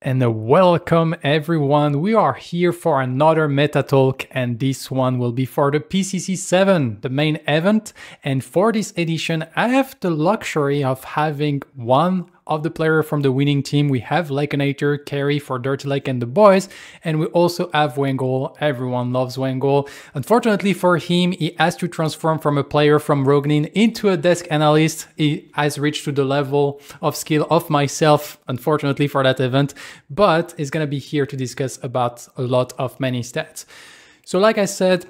And welcome everyone. We are here for another meta talk, and this one will be for the PCC 7, the main event. And for this edition, I have the luxury of having one of the player from the winning team. We have Lakenator, Carry for Dirty Lake and the boys, and we also have Wangle. Everyone loves Wangle. Unfortunately for him, he has to transform from a player from Rognin into a desk analyst. He has reached to the level of skill of myself, unfortunately for that event, but is going to be here to discuss about a lot of many stats. So like I said,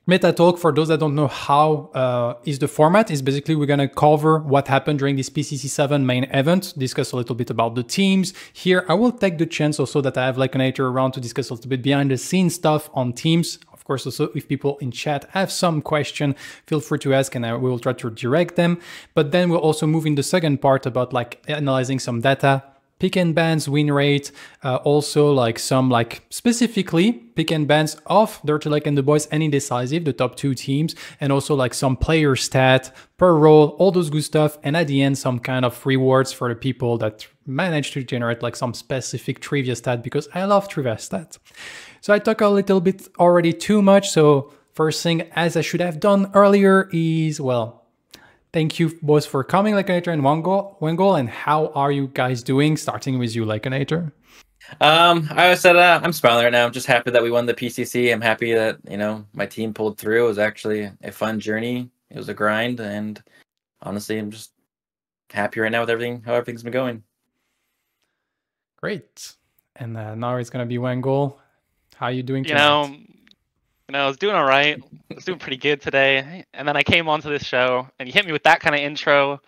Meta Talk, for those that don't know how is the format, is basically we're going to cover what happened during this PCC 7 main event, discuss a little bit about the teams. Here, I will take the chance also that I have Lakenator around to discuss a little bit behind the scenes stuff on teams. Of course, also if people in chat have some question, feel free to ask and I will try to direct them. But then we'll also move in the second part about like analyzing some data, pick and bans, win rate, also like some like specifically pick and bans of Dirty Lake and the boys and Indecisive, the top two teams, and also like some player stat per role, all those good stuff. And at the end, some kind of rewards for the people that manage to generate like some specific trivia stat, because I love trivia stat. So I talk a little bit already too much. So first thing, as I should have done earlier, is, well, thank you both for coming, Lakenator and Wangle, and how are you guys doing? Starting with you, Lakenator. I said I'm smiling right now. I'm just happy that we won the PCC. I'm happy that, you know, my team pulled through. It was actually a fun journey. It was a grind, and honestly, I'm just happy right now with everything, how everything's been going. Great. And now it's gonna be Wangle. How are you doing tonight? I was doing all right. I was doing pretty good today, and then I came onto this show, and you hit me with that kind of intro,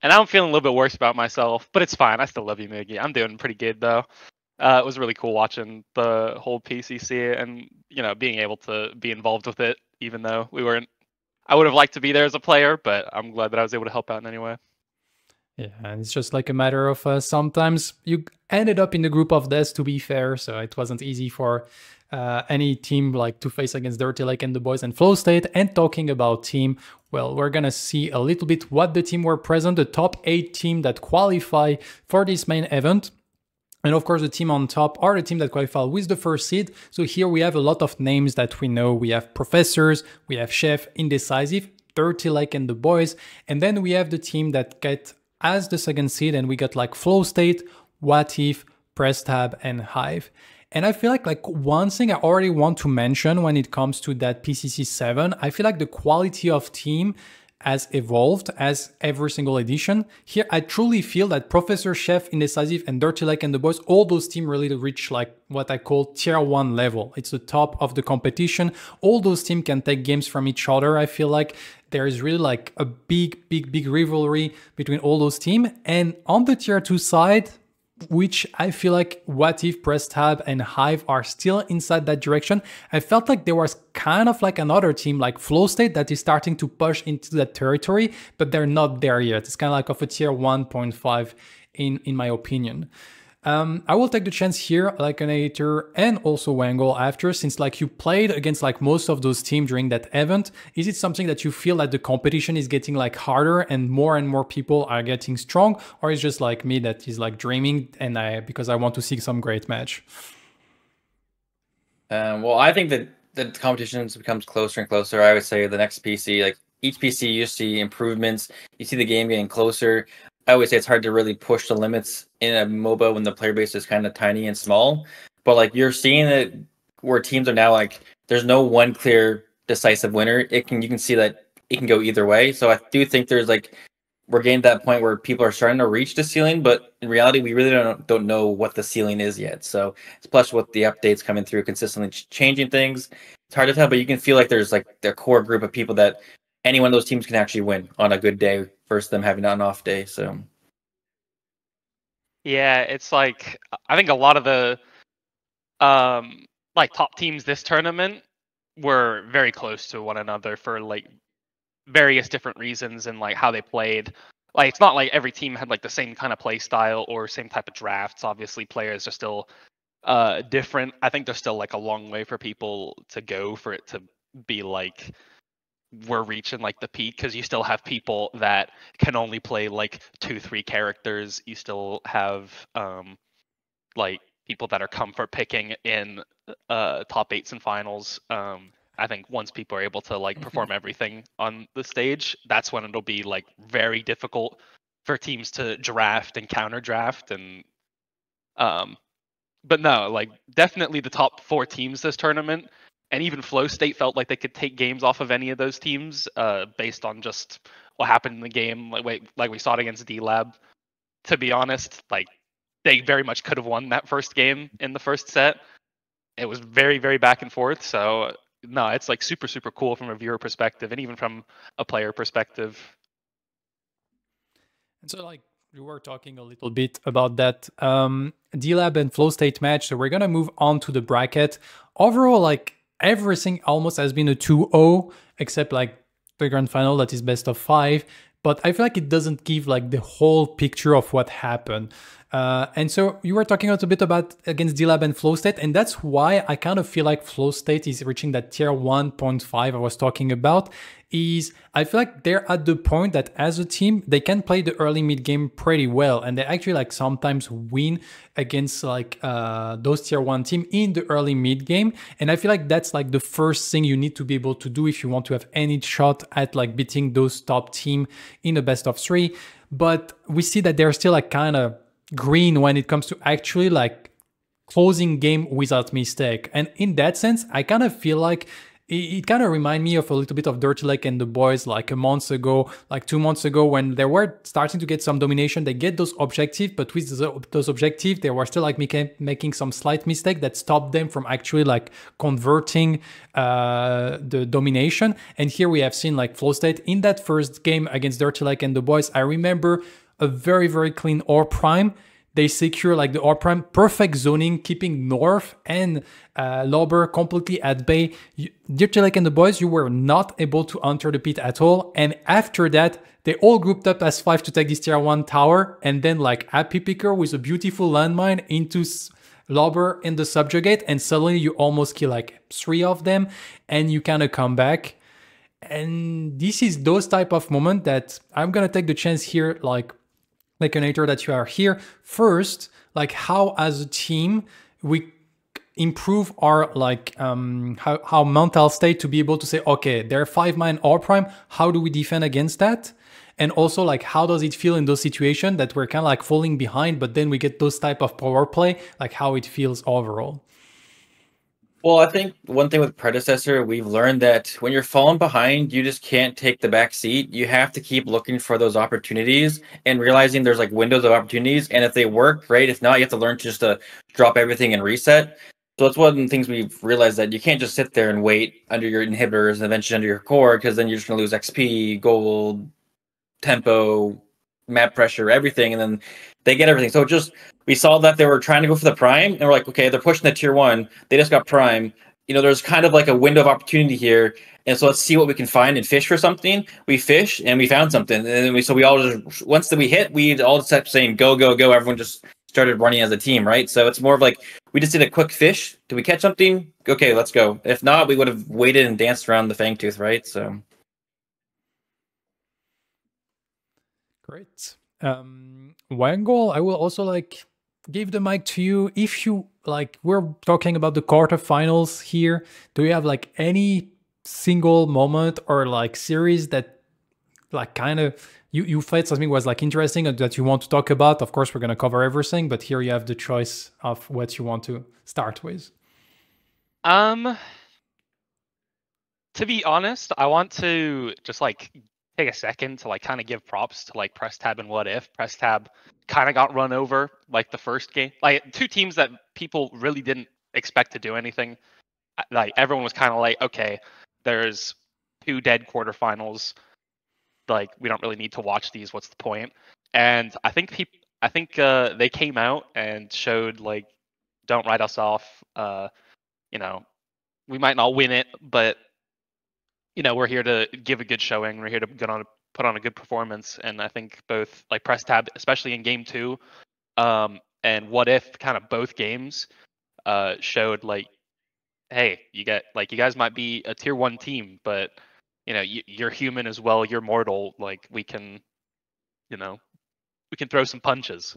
and I'm feeling a little bit worse about myself, but it's fine. I still love you, Miggy. I'm doing pretty good though. It was really cool watching the whole PCC, and being able to be involved with it, even though we weren't. I would have liked to be there as a player, but I'm glad that I was able to help out in any way. Yeah, and it's just like a matter of sometimes you ended up in the group of death, to be fair, so it wasn't easy for any team like to face against Dirty Lake and the boys and Flow State. And talking about team, well, we're gonna see a little bit what the team were present, the top 8 team that qualify for this main event. And of course, the team on top are the team that qualify with the first seed. So here we have a lot of names that we know. We have Professors, we have Chef, Indecisive, Dirty Lake and the boys. And then we have the team that get as the second seed, and we got like Flow State, What If, Press Tab, and Hive. And I feel like one thing I already want to mention when it comes to that PCC 7, I feel like the quality of team has evolved as every single edition. Here, I truly feel that Professor, Chef, Indecisive, and Dirty Lake and the boys, all those teams really reach like what I call tier 1 level. It's the top of the competition. All those teams can take games from each other. I feel like there is really like a big rivalry between all those teams. And on the tier 2 side, which I feel like What If, Press Tab, and Hive are still inside that direction, I felt like there was kind of like another team like Flow State that is starting to push into that territory, but they're not there yet. It's kind of like of a tier 1.5 in my opinion. I will take the chance here, Lakenator and also Wangle after, since like you played against like most of those teams during that event. Is it something that you feel that the competition is getting like harder and more people are getting strong, or is just like me that is like dreaming and because I want to see some great match? Well, I think that the competition becomes closer and closer. I would say the next PC, like each PC, you see improvements. You see the game getting closer. I always say it's hard to really push the limits in a MOBA when the player base is kind of tiny and small. But like you're seeing it where teams are now like there's no one clear decisive winner. You can see that it can go either way. So I do think there's like we're getting to that point where people are starting to reach the ceiling, but in reality we really don't know what the ceiling is yet. So it's plus with the updates coming through consistently changing things. It's hard to tell, but you can feel like there's like their core group of people that any one of those teams can actually win on a good day versus them having an off day. So yeah, it's like I think a lot of the like top teams this tournament were very close to one another for like various different reasons and like how they played. Like it's not like every team had like the same kind of play style or same type of drafts. Obviously players are still different. I think there's still like a long way for people to go for it to be like we're reaching like the peak, because you still have people that can only play like 2-3 characters. You still have like people that are comfort picking in top 8s and finals. I think once people are able to like perform everything on the stage, that's when it'll be like very difficult for teams to draft and counter draft. And but no, like definitely the top 4 teams this tournament, and even Flow State felt like they could take games off of any of those teams based on just what happened in the game. Like we saw it against D Lab. To be honest, like they very much could have won that first game in the first set. It was very, very back and forth. So no, it's like super, super cool from a viewer perspective and even from a player perspective. And so like we were talking a little bit about that D-Lab and Flow State match. So we're going to move on to the bracket. Overall, like everything almost has been a 2-0, except like the grand final that is best of 5. But I feel like it doesn't give like the whole picture of what happened. And so you were talking a little bit about against D-Lab and Flow State, and that's why I kind of feel like Flow State is reaching that tier 1.5 I was talking about. Is I feel like they're at the point that as a team, they can play the early mid game pretty well. And they actually like sometimes win against like those tier 1 team in the early mid game. And I feel like that's like the first thing you need to be able to do if you want to have any shot at like beating those top team in a best of 3. But we see that they're still like kind of green when it comes to actually like closing game without mistake. And in that sense, I kind of feel like it kind of reminds me of a little bit of Dirty Lake and the boys like a month ago, like 2 months ago, when they were starting to get some domination. They get those objectives, but with those objectives, they were still like making some slight mistake that stopped them from actually like converting the domination. And here we have seen like Flow State in that first game against Dirty Lake and the boys. I remember a very, very clean or prime. They secure like the orb prime, perfect zoning, keeping North and Lauber completely at bay. Dirty Lake and the boys, you were not able to enter the pit at all. And after that, they all grouped up as 5 to take this tier 1 tower. And then like Happy Picker with a beautiful landmine into Lauber in the subjugate. And suddenly you almost kill like 3 of them and you kind of come back. And this is those type of moment that I'm going to take the chance here, like Lakenator, that you are here first, like how as a team we improve our like how mental state to be able to say, okay, they're 5-man or prime, how do we defend against that? And also like how does it feel in those situations that we're kind of like falling behind, but then we get those type of power play, like how it feels overall? Well, I think one thing with Predecessor, we've learned that when you're falling behind, you just can't take the back seat. You have to keep looking for those opportunities and realizing there's like windows of opportunities. And if they work, great. If not, you have to learn just to drop everything and reset. So it's one of the things we've realized, that you can't just sit there and wait under your inhibitors and eventually under your core, because then you're just going to lose XP, gold, tempo, map pressure, everything. And then they get everything. So just, we saw that they were trying to go for the prime, and we're like, okay, they're pushing the tier 1. They just got prime. You know, there's kind of like a window of opportunity here. And so let's see what we can find and fish for something. We fish and we found something. And then we all just, once that we hit, we all just kept saying, go, go, go. Everyone just started running as a team, right? So it's more of like, we just did a quick fish. Did we catch something? Okay, let's go. If not, we would have waited and danced around the Fangtooth, right? So. Great. Wangle, I will also like give the mic to you. If you like, we're talking about the quarterfinals here. Do you have like any single moment or like series that like kind of you felt something was like interesting that you want to talk about? Of course, we're going to cover everything, but here you have the choice of what you want to start with. To be honest, I want to just like take a second to like kind of give props to like Press Tab and What If. Press Tab kind of got run over like the first game. Like 2 teams that people really didn't expect to do anything. Like everyone was kind of like, okay, there's 2 dead quarterfinals. Like we don't really need to watch these. What's the point? And I think they came out and showed like, don't write us off. You know, we might not win it, but you know, we're here to give a good showing. We're here to put on a good performance. And I think both like Press Tab, especially in game 2, and What If, kind of both games, showed like, hey, you guys might be a tier 1 team, but you know, you're human as well. You're mortal. Like we can throw some punches.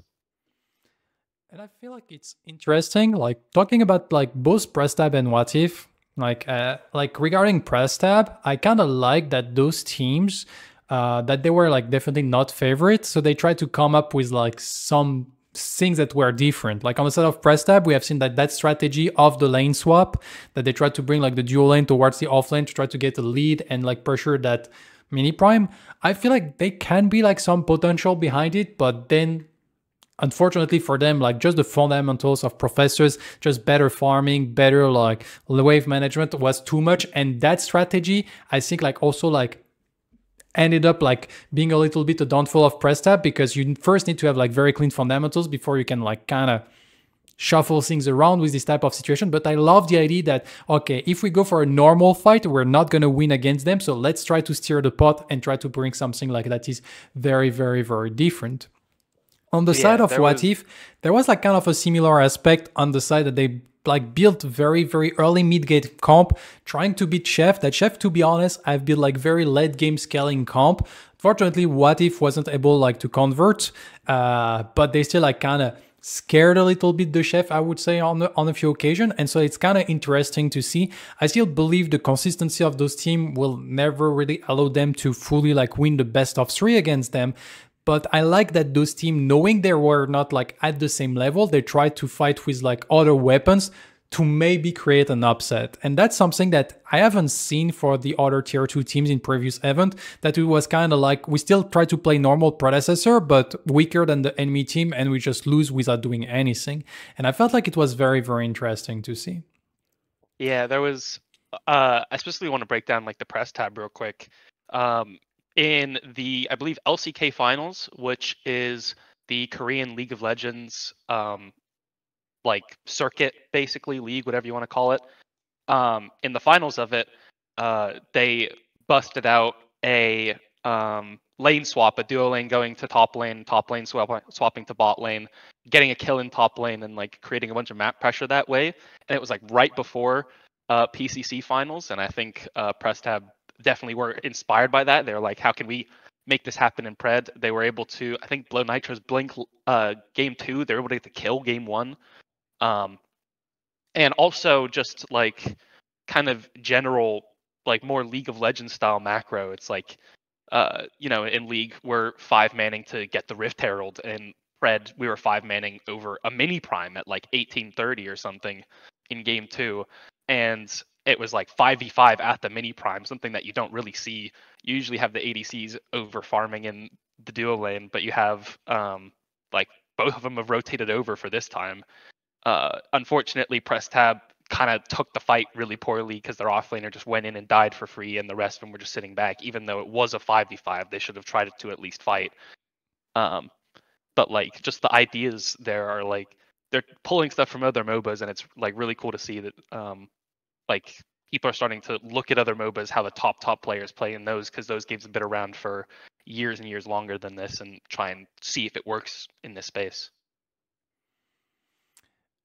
And I feel like it's interesting, like talking about like both press tab and what if. Like regarding press tab, I kind of like that those teams that they were like definitely not favorites, so they tried to come up with like some things that were different. Like on the side of press tab, we have seen that strategy of the lane swap, that they tried to bring like the dual lane towards the off lane to try to get a lead and like pressure that mini prime. I feel like they can be like some potential behind it, but then unfortunately for them, like just the fundamentals of professors, just better farming, better like wave management was too much. And that strategy, I think like also like ended up like being a little bit a downfall of press tab, because you first need to have like very clean fundamentals before you can like kind of shuffle things around with this type of situation. But I love the idea that, okay, if we go for a normal fight, we're not going to win against them. So let's try to steer the pot and try to bring something like that is very, very, very different. On the side of What If, there was like kind of a similar aspect on the side that they like built very, very early mid-game comp, trying to beat Chef. That Chef, to be honest, I've built like very late game scaling comp. Fortunately, What If wasn't able like to convert, but they still like kind of scared a little bit the Chef, I would say, on a few occasions. And so it's kind of interesting to see. I still believe the consistency of those teams will never really allow them to fully like win the best of 3 against them. But I like that those teams, knowing they were not like at the same level, they tried to fight with like other weapons to maybe create an upset. And that's something that I haven't seen for the other tier 2 teams in previous event, that it was kind of like we still try to play normal Predecessor, but weaker than the enemy team, and we just lose without doing anything. And I felt like it was very, very interesting to see. Yeah, there was, I especially want to break down like the press tab real quick. In the, I believe, LCK Finals, which is the Korean League of Legends like circuit, basically, league, whatever you want to call it. In the finals of it, they busted out a lane swap, a duo lane going to top lane swapping to bot lane, getting a kill in top lane, and like creating a bunch of map pressure that way. And it was like right before PCC finals, and I think Press Tab definitely were inspired by that. They're like, how can we make this happen in Pred? They were able to, I think, blow Nitro's blink game 2. They were able to get the kill game 1. And also just like kind of general, like more League of Legends style macro. It's like, in League, we're 5-manning to get the Rift Herald. And Pred, we were 5-manning over a mini prime at like 1830 or something in game 2. And it was like 5v5 at the mini prime, something that you don't really see. You usually have the ADCs over farming in the duo lane, but you have like both of them have rotated over for this time. Unfortunately, Press Tab kind of took the fight really poorly because their offlaner just went in and died for free, and the rest of them were just sitting back. Even though it was a 5v5, they should have tried to at least fight. But like just the ideas there are like they're pulling stuff from other MOBAs, and it's like really cool to see that like people are starting to look at other MOBAs, how the top players play in those, because those games have been around for years and years longer than this, and try and see if it works in this space.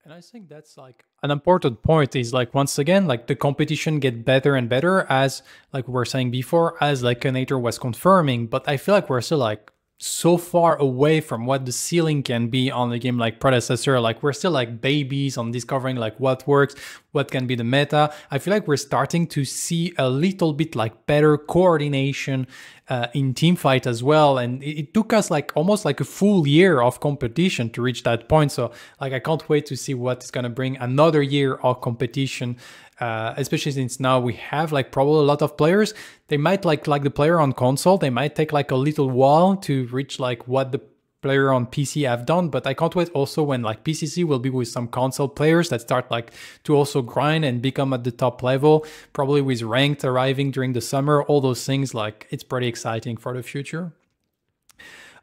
And I think that's like an important point is like, once again, like the competition get better and better as like we were saying before, as like Lakenator was confirming, but I feel like we're still like so far away from what the ceiling can be on a game like Predecessor. Like we're still like babies on discovering like what works, what can be the meta. I feel like we're starting to see a little bit like better coordination in team fight as well. And it took us like almost like a full year of competition to reach that point. So like I can't wait to see what is going to bring another year of competition. Especially since now we have like probably a lot of players. They might like the player on console, they might take like a little while to reach like what the player on PC have done, but I can't wait also when like PCC will be with some console players that start like to also grind and become at the top level, probably with ranked arriving during the summer, all those things. Like it's pretty exciting for the future.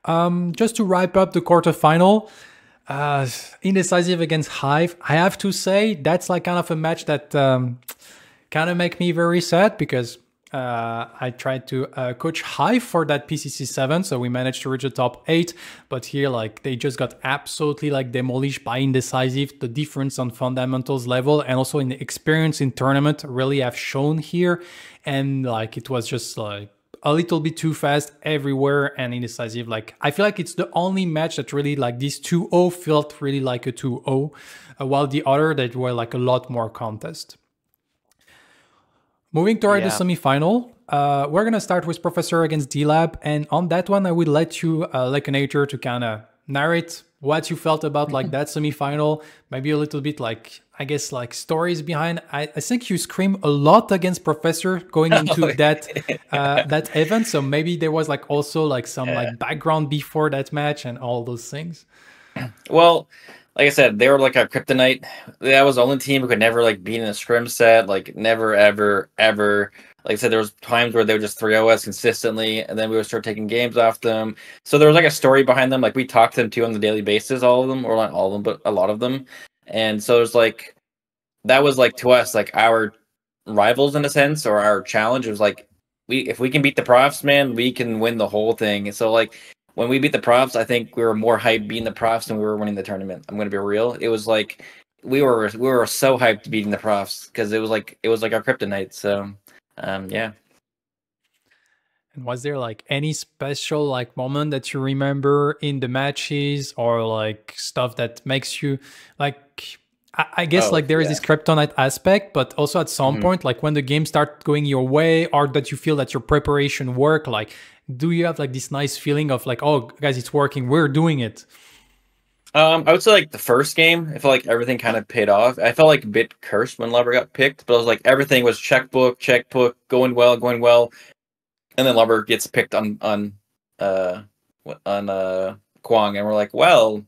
Just to wrap up the quarterfinal, indecisive against Hive. I have to say that's like kind of a match that kind of make me very sad, because I tried to coach Hive for that PCC 7, so we managed to reach the top 8, but here like they just got absolutely like demolished by indecisive. The difference on fundamentals level and also in the experience in tournament really have shown here, and like it was just like a little bit too fast everywhere and indecisive. Like, I feel like it's the only match that really, like, this 2-0 felt really like a 2-0, while the other that were like a lot more contest. Moving toward the semifinal, we're going to start with Professor against D-Lab. And on that one, I will let you, Lakenator, to kind of narrate what you felt about like that semifinal. Maybe a little bit like, I guess, like stories behind. I think you scream a lot against Professor going into that that event. So maybe there was like also like some like background before that match and all those things. Well, like I said, they were like a kryptonite. That was the only team who could never like beat in a scrim set. Like never, ever, ever. Like I said, there was times where they would just 3-0 us consistently, and then we would start taking games off them. So there was like a story behind them. Like we talked to them too on the daily basis, all of them, or not all of them, but a lot of them. And so there's like that was like to us like our rivals in a sense, or our challenge. It was like if we can beat the profs, man, we can win the whole thing. And so like when we beat the profs, I think we were more hyped beating the profs than we were winning the tournament. I'm gonna be real. It was like we were so hyped beating the profs because it was like our kryptonite. So yeah. And was there like any special like moment that you remember in the matches, or like stuff that makes you like, I guess like there is this kryptonite aspect, but also at some point, like when the game starts going your way, or that you feel that your preparation work, like do you have like this nice feeling of like, oh guys, it's working, we're doing it? I would say like the first game, I felt like everything kind of paid off. I felt like a bit cursed when Lover got picked, but I was like everything was checkbook, going well, and then Lover gets picked on Kwang, and we're like, well,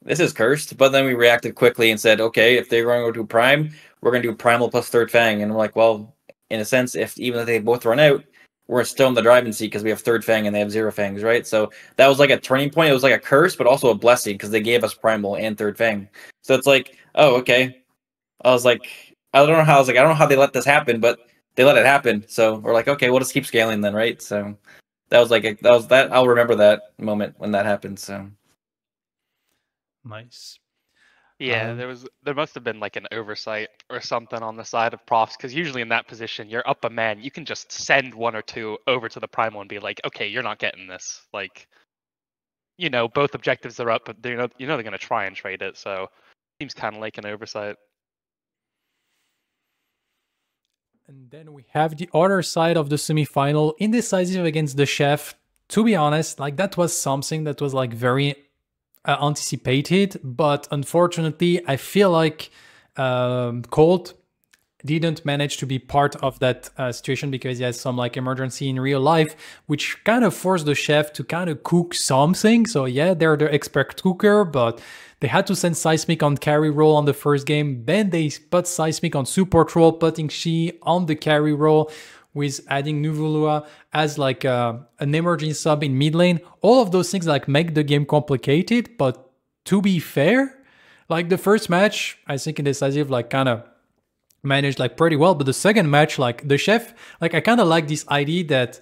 this is cursed. But then we reacted quickly and said, okay, if they're going to do Prime, we're going to do Primal plus third Fang, and we're like, well, in a sense, even if they both run out, we're still in the driving seat because we have third Fang and they have zero Fangs, right? So that was like a turning point. It was like a curse, but also a blessing because they gave us Primal and third Fang. So it's like, oh, okay. I was like, I don't know how they let this happen, but they let it happen. So we're like, okay, we'll just keep scaling then, right? So that was like I'll remember that moment when that happened. So nice. Yeah, there must have been like an oversight or something on the side of profs, because usually in that position you're up a man, you can just send one or two over to the primal and be like, okay, you're not getting this. Like, you know, both objectives are up, but they're they're gonna try and trade it. So it seems kind of like an oversight. And then we have the other side of the semifinal, indecisive against the chef. To be honest, like that was something that was like very anticipated, but unfortunately, I feel like Colt didn't manage to be part of that situation because he has some like emergency in real life, which kind of forced the chef to kind of cook something. So yeah, they're the expert cooker, but they had to send Seismic on carry roll on the first game. Then they put Seismic on support roll, putting Shi on the carry roll, with adding Mugiwawa as like an emergency sub in mid lane. All of those things like make the game complicated, but to be fair, like the first match, I think Indecisive like kind of managed like pretty well, but the second match, like the chef, like I kind of like this idea that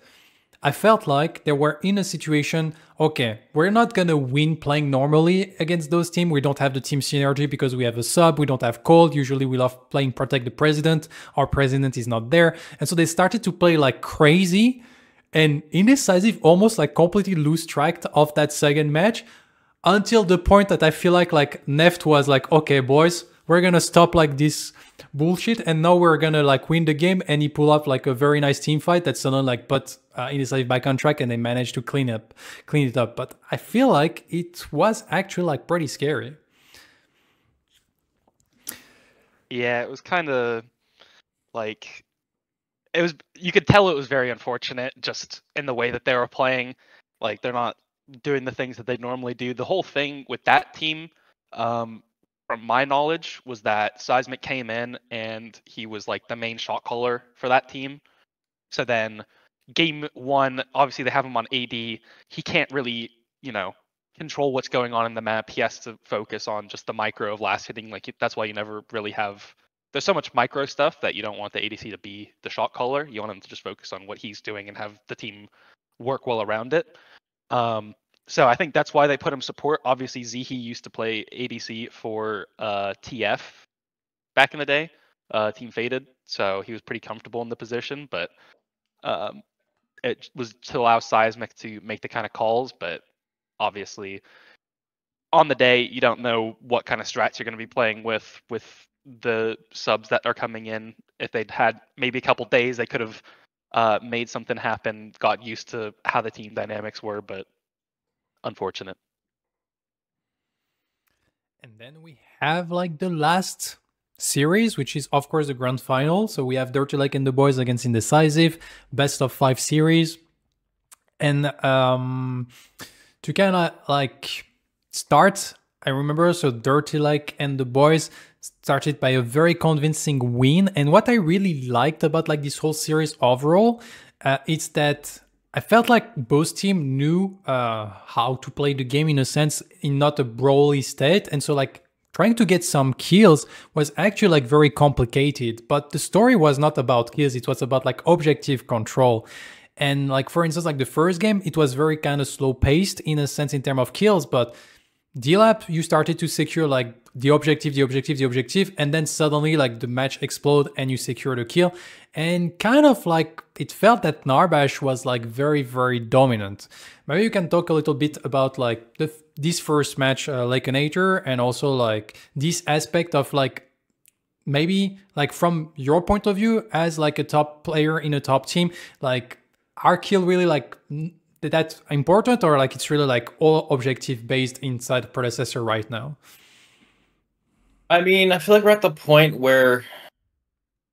I felt like they were in a situation, okay, we're not gonna win playing normally against those teams. We don't have the team synergy because we have a sub, we don't have Cold. Usually we love playing Protect the President. Our president is not there. And so they started to play like crazy, and Indecisive almost like completely lose track of that second match, until the point that I feel like Neft was like, okay, boys, we're gonna stop like this bullshit, and now we're gonna like win the game. And he pulled up like a very nice team fight that suddenly like put Indecisive back on track, and they managed to clean it up. But I feel like it was actually like pretty scary. Yeah, it was kind of like, it was, you could tell it was very unfortunate just in the way that they were playing. Like, they're not doing the things that they normally do. The whole thing with that team, from my knowledge, was that Seismic came in and he was like the main shot caller for that team. So then game one, obviously they have him on AD. He can't really, control what's going on in the map. He has to focus on just the micro of last hitting. Like, that's why you never really have, there's so much micro stuff that you don't want the ADC to be the shot caller. You want him to just focus on what he's doing and have the team work well around it. So I think that's why they put him support. Obviously, Zihi used to play ADC for TF back in the day, Team Faded, so he was pretty comfortable in the position. But it was to allow Seismic to make the kind of calls, but obviously on the day you don't know what kind of strats you're going to be playing with the subs that are coming in. If they'd had maybe a couple days, they could have made something happen, got used to how the team dynamics were, but unfortunate. And then we have like the last series, which is of course the grand final. So we have Dirty Lake and the boys against Indecisive, best of 5 series. And to kind of like start, I remember, so Dirty Lake and the boys started by a very convincing win. And what I really liked about like this whole series overall, it's that I felt like both teams knew how to play the game in a sense, in not a brawly state. And so like trying to get some kills was actually like very complicated, but the story was not about kills. It was about like objective control. And like, for instance, like the first game, it was very kind of slow paced in a sense in terms of kills, but D-Lab, you started to secure like the objective, and then suddenly like the match explode and you secure the kill. And kind of like it felt that Narbash was like very, very dominant. Maybe you can talk a little bit about like this first match, Lakenator, and also like this aspect of like maybe like from your point of view as like a top player in a top team, like our kill really like that's important, or like it's really like all objective based inside Predecessor right now? I mean, I feel like we're at the point where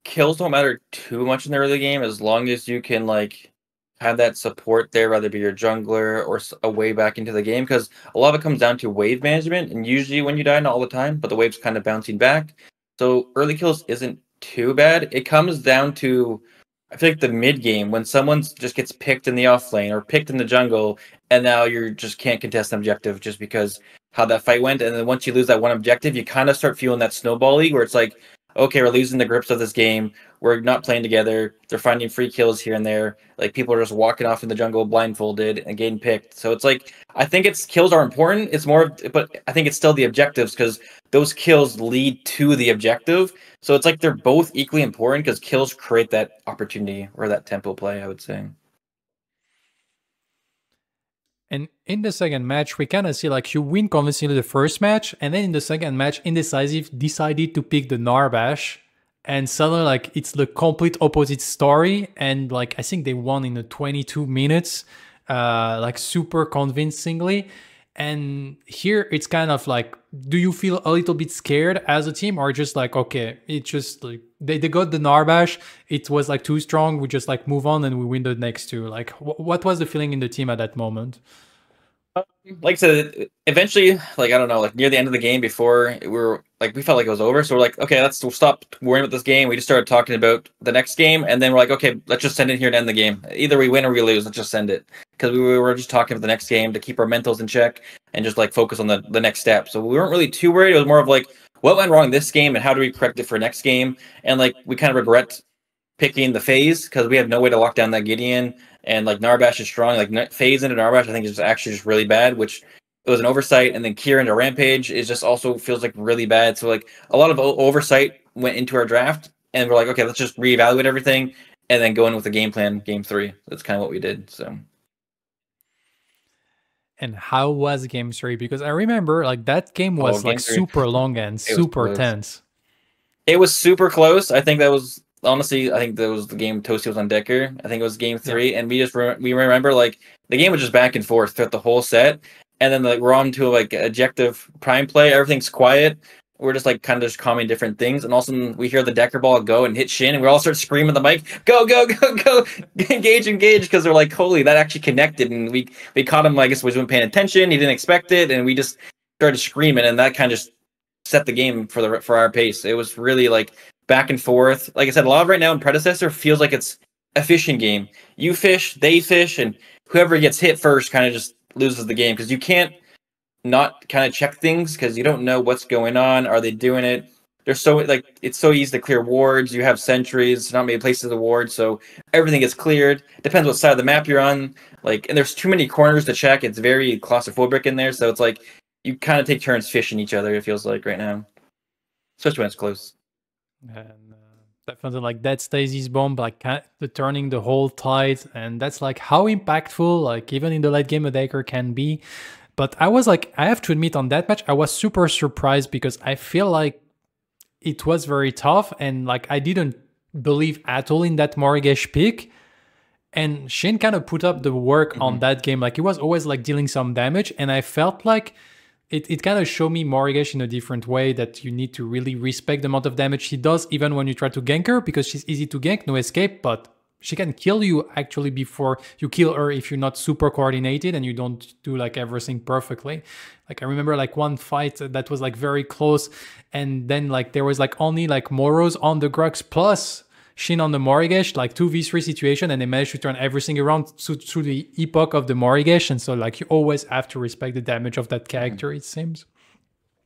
kills don't matter too much in the early game as long as you can like have that support there, whether it be your jungler or a way back into the game, because a lot of it comes down to wave management, and usually when you die, not all the time, but the wave's kind of bouncing back. So early kills isn't too bad. It comes down to, I feel like, the mid game when someone just gets picked in the off lane or picked in the jungle, and now you just can't contest an objective just because how that fight went. And then once you lose that one objective, you kind of start feeling that snowball league where it's like, okay, we're losing the grips of this game. We're not playing together. They're finding free kills here and there. Like people are just walking off in the jungle blindfolded and getting picked. So it's like, I think kills are important. It's more, but I think it's still the objectives because those kills lead to the objective. So it's like they're both equally important because kills create that opportunity or that tempo play, I would say. And in the second match, we kind of see like you win convincingly the first match, and then in the second match, Indecisive decided to pick the Narbash, and suddenly like it's the complete opposite story. And like I think they won in the 22 minutes, like super convincingly. And here it's kind of like, do you feel a little bit scared as a team, or just like, okay, it's just like they got the Narbash, it was like too strong, we just like move on and we win the next two? Like what was the feeling in the team at that moment? Like I said, eventually, like I don't know, like near the end of the game, before we felt like it was over, so we're like, okay, we'll stop worrying about this game. We just started talking about the next game, and then we're like, okay, let's just send it here and end the game. Either we win or we lose, let's just send it, because we were just talking about the next game to keep our mentals in check and just like focus on the next step. So we weren't really too worried. It was more of like, what went wrong this game and how do we correct it for next game? And like we kind of regret picking the phase because we have no way to lock down that Gideon, and like Narbash is strong. Like phase into Narbash, I think is actually just really bad, which it was an oversight. And then Kier into Rampage is just also feels like really bad. So like a lot of oversight went into our draft, and we're like, okay, let's just reevaluate everything and then go in with a game plan, game 3. That's kind of what we did. So. And how was game 3? Because I remember like that game was like super long and super tense. It was super close. I think that was, honestly, I think that was the game Toasty was on Decker. I think it was game 3, and we remember like the game was just back and forth throughout the whole set, and then like we're on to like objective prime play. Everything's quiet. We're just like kind of just calming different things, and all of a sudden we hear the Decker ball go and hit Shin, and we all start screaming at the mic, "Go, go, go, go! Engage, engage!" Because they're like, "Holy, that actually connected!" And we caught him. I guess we wasn't paying attention. He didn't expect it, and we just started screaming, and that kind of just set the game for our pace. It was really like back and forth. Like I said, a lot of right now in Predecessor feels like it's a fishing game. You fish, they fish, and whoever gets hit first kind of just loses the game because you can't not kind of check things because you don't know what's going on. Are they doing it? There's so like it's so easy to clear wards. You have sentries, not many places to ward, so everything gets cleared. Depends what side of the map you're on. Like, and there's too many corners to check. It's very claustrophobic in there, so it's like you kind of take turns fishing each other. It feels like right now, especially when it's close. And Definitely like that Stasis bomb, like the turning the whole tide, and that's like how impactful, like even in the late game, a decker can be. But I was like, I have to admit, on that match, I was super surprised because I feel like it was very tough, and like I didn't believe at all in that Morgesh pick. And Shin kind of put up the work on that game. Like he was always like dealing some damage, and I felt like it kind of showed me Morgesh in a different way, that you need to really respect the amount of damage she does, even when you try to gank her, because she's easy to gank, no escape, but she can kill you actually before you kill her if you're not super coordinated and you don't do like everything perfectly. Like I remember like one fight that was like very close, and then like there was like only like Moros on the Grux plus Shin on the Morgesh, like 2v3 situation, and they managed to turn everything around through the epoch of the Morgesh. And so like you always have to respect the damage of that character, it seems.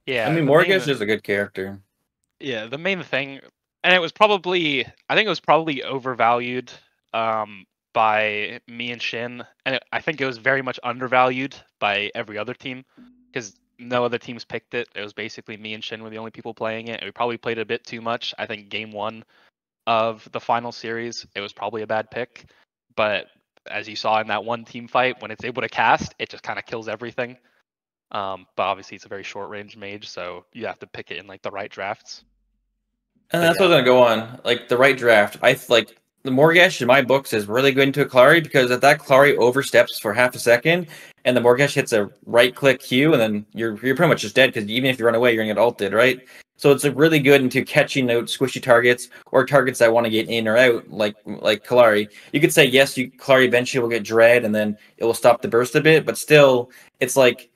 Yeah, I mean, Morgesh is a good character. Yeah, the main thing, and it was probably, I think it was probably overvalued by me and Shin, and I think it was very much undervalued by every other team, because no other teams picked it. It was basically me and Shin were the only people playing it, and we probably played it a bit too much. I think game 1 of the final series, it was probably a bad pick, but as you saw in that one team fight, when it's able to cast, it just kind of kills everything. But obviously it's a very short range mage, so you have to pick it in like the right drafts. And that's what I'm gonna go on. Like the right draft. I like the Morgesh in my books is really good into a Klari, because if that Klari oversteps for half a second and the Morgesh hits a right click Q, and then you're pretty much just dead, because even if you run away, you're gonna get ulted, right? So it's really good into catching out squishy targets or targets that want to get in or out, like Klari. You could say yes, Klari eventually will get dread and then it will stop the burst a bit, but still, it's like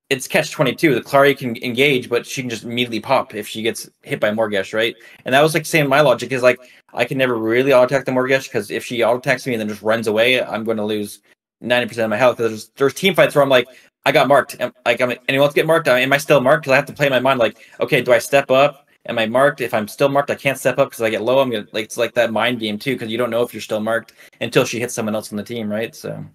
it's catch-22. The Klari can engage, but she can just immediately pop if she gets hit by Morgesh, right? And that was like saying my logic is like I can never really auto-attack the Morgesh, because if she auto-attacks me and then just runs away, I'm going to lose 90% of my health. Because there's team fights where I'm like, I got marked. Anyone else get marked? Am I still marked? Because I have to play in my mind like, okay, do I step up? Am I marked? If I'm still marked, I can't step up because I get low. I'm gonna like, it's like that mind game too, because you don't know if you're still marked until she hits someone else on the team, right? So.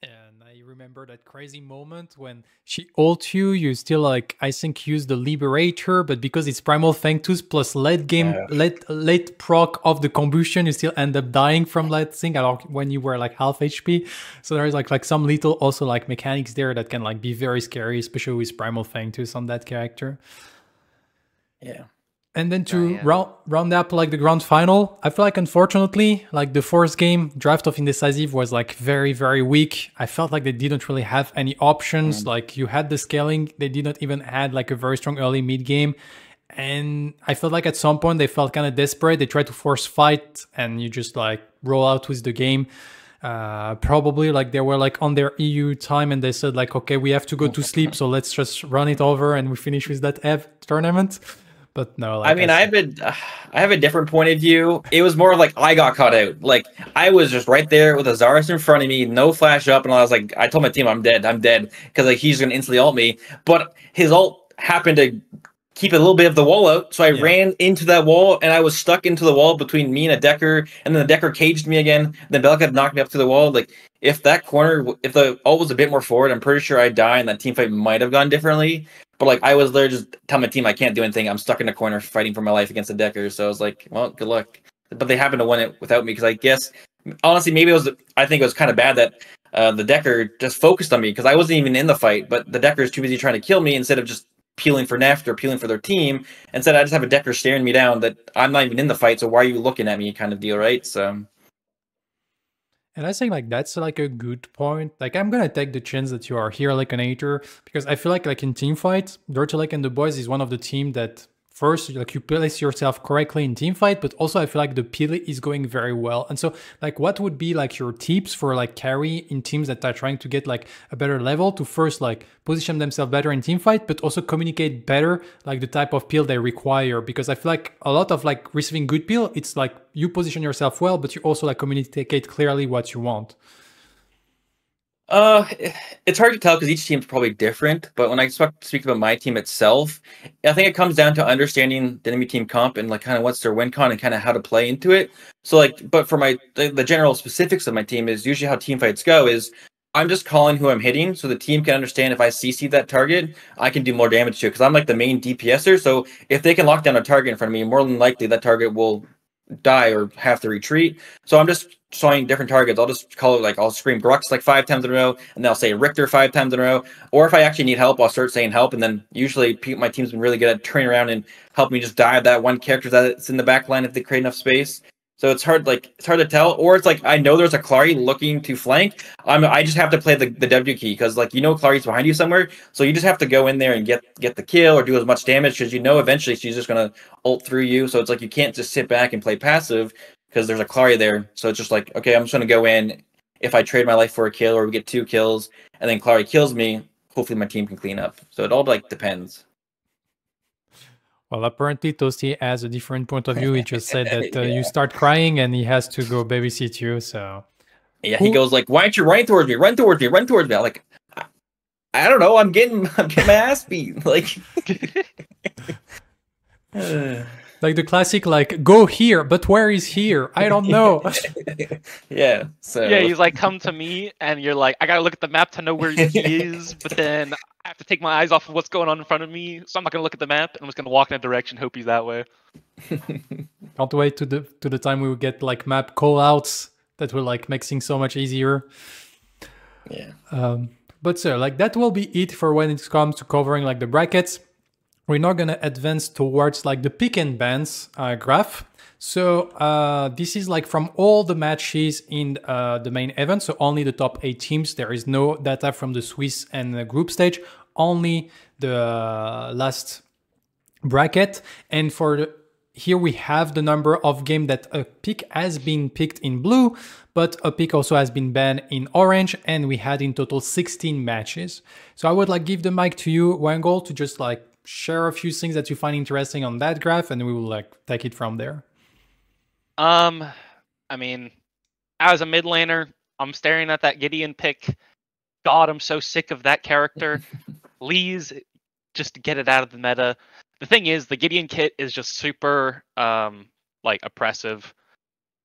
And I remember that crazy moment when she ult you, you still like, I think, use the Liberator, but because it's Primal Fang Tooth plus late game, late proc of the combustion, you still end up dying from that thing when you were like half HP. So there's like some little also like mechanics there that can like be very scary, especially with Primal Fang Tooth on that character. Yeah. And then to round up like the grand final, I feel like unfortunately, like the fourth game, Draft of Indecisive was like very, very weak. I felt like they didn't really have any options. Like you had the scaling, they did not even add like a very strong early mid game. And I felt like at some point they felt kind of desperate. They tried to force fight and you just like roll out with the game. Probably like they were like on their EU time and they said like, okay, we have to go to sleep. So let's just run it over and we finish with that EV tournament. But no, like I mean, I have a different point of view. It was more like I got caught out. Like I was just right there with Azaris in front of me, no flash up, and I was like, I told my team I'm dead, because like he's gonna instantly ult me. But his ult happened to keep a little bit of the wall out, so I ran into that wall, and I was stuck into the wall between me and a Decker, and then the Decker caged me again. Then Belka knocked me up to the wall. Like if that corner, if the ult was a bit more forward, I'm pretty sure I'd die, and that team fight might have gone differently. But like I was there just telling my team I can't do anything. I'm stuck in a corner fighting for my life against the Decker. So I was like, well, good luck. But they happened to win it without me, because I guess honestly maybe I think it was kind of bad that the Decker just focused on me, because I wasn't even in the fight. But the Decker is too busy trying to kill me instead of just peeling for Neft or peeling for their team. Instead, I just have a Decker staring me down that I'm not even in the fight. So why are you looking at me, kind of deal, right? So. And I think like that's like a good point. Like I'm gonna take the chance that you are here, Lakenator, because I feel like in team fight, Dirty Lake and the boys is one of the team that first like you place yourself correctly in team fight, but also I feel like the peel is going very well. And so like what would be like your tips for like carry in teams that are trying to get like a better level to first like position themselves better in team fight, but also communicate better like the type of peel they require? Because I feel like a lot of like receiving good peel, it's like you position yourself well, but you also like communicate clearly what you want. It's hard to tell because each team's probably different, but when I speak about my team itself, I think it comes down to understanding the enemy team comp and like kind of what's their win con and kind of how to play into it. So like, but for the general specifics of my team is usually how team fights go is I'm just calling who I'm hitting so the team can understand if I CC that target, I can do more damage to it because I'm like the main DPSer. So if they can lock down a target in front of me, more than likely that target will die or have to retreat. So I'm just showing different targets. I'll just call it like I'll scream Grux like 5 times in a row, and then I'll say Richter 5 times in a row. Or if I actually need help, I'll start saying help, and then usually my team's been really good at turning around and helping me just dive that one character that's in the back line if they create enough space. So it's hard to tell. Or it's like I know there's a Clary looking to flank. I just have to play the W key because like Clary's behind you somewhere. So you just have to go in there and get the kill or do as much damage because eventually she's just gonna ult through you. So it's like you can't just sit back and play passive because there's a Clary there. So it's just like, okay, I'm just gonna go in. If I trade my life for a kill or we get 2 kills and then Clary kills me, hopefully my team can clean up. So it all like depends. Well, apparently Toasty has a different point of view. He just said that you start crying and he has to go babysit you. So yeah, he goes like, "Why aren't you running towards me? Run towards me! Run towards me!" I'm like, I don't know. I'm getting my ass beat. Like, like the classic, like, go here, but where is here? I don't know. Yeah. So yeah, he's like, come to me, and you're like, I gotta look at the map to know where he is, but then I have to take my eyes off of what's going on in front of me, so I'm not gonna look at the map. I'm just gonna walk in a direction, hope he's that way. Can't wait to the time we will get like map callouts that will like make things so much easier. Yeah. But so like that will be it for when it comes to covering like the brackets. We're not gonna advance towards like the pick and bans graph. So this is like from all the matches in the main event. So only the top 8 teams. There is no data from the Swiss and the group stage. Only the last bracket. And for here we have the number of games that a pick has been picked in blue, but a pick also has been banned in orange, and we had in total 16 matches. So I would like give the mic to you, Wangle, to just like share a few things that you find interesting on that graph, and we will like take it from there. I mean, as a mid laner, I'm staring at that Gideon pick. God, I'm so sick of that character. Please, just get it out of the meta. The thing is, the Gideon kit is just super like oppressive.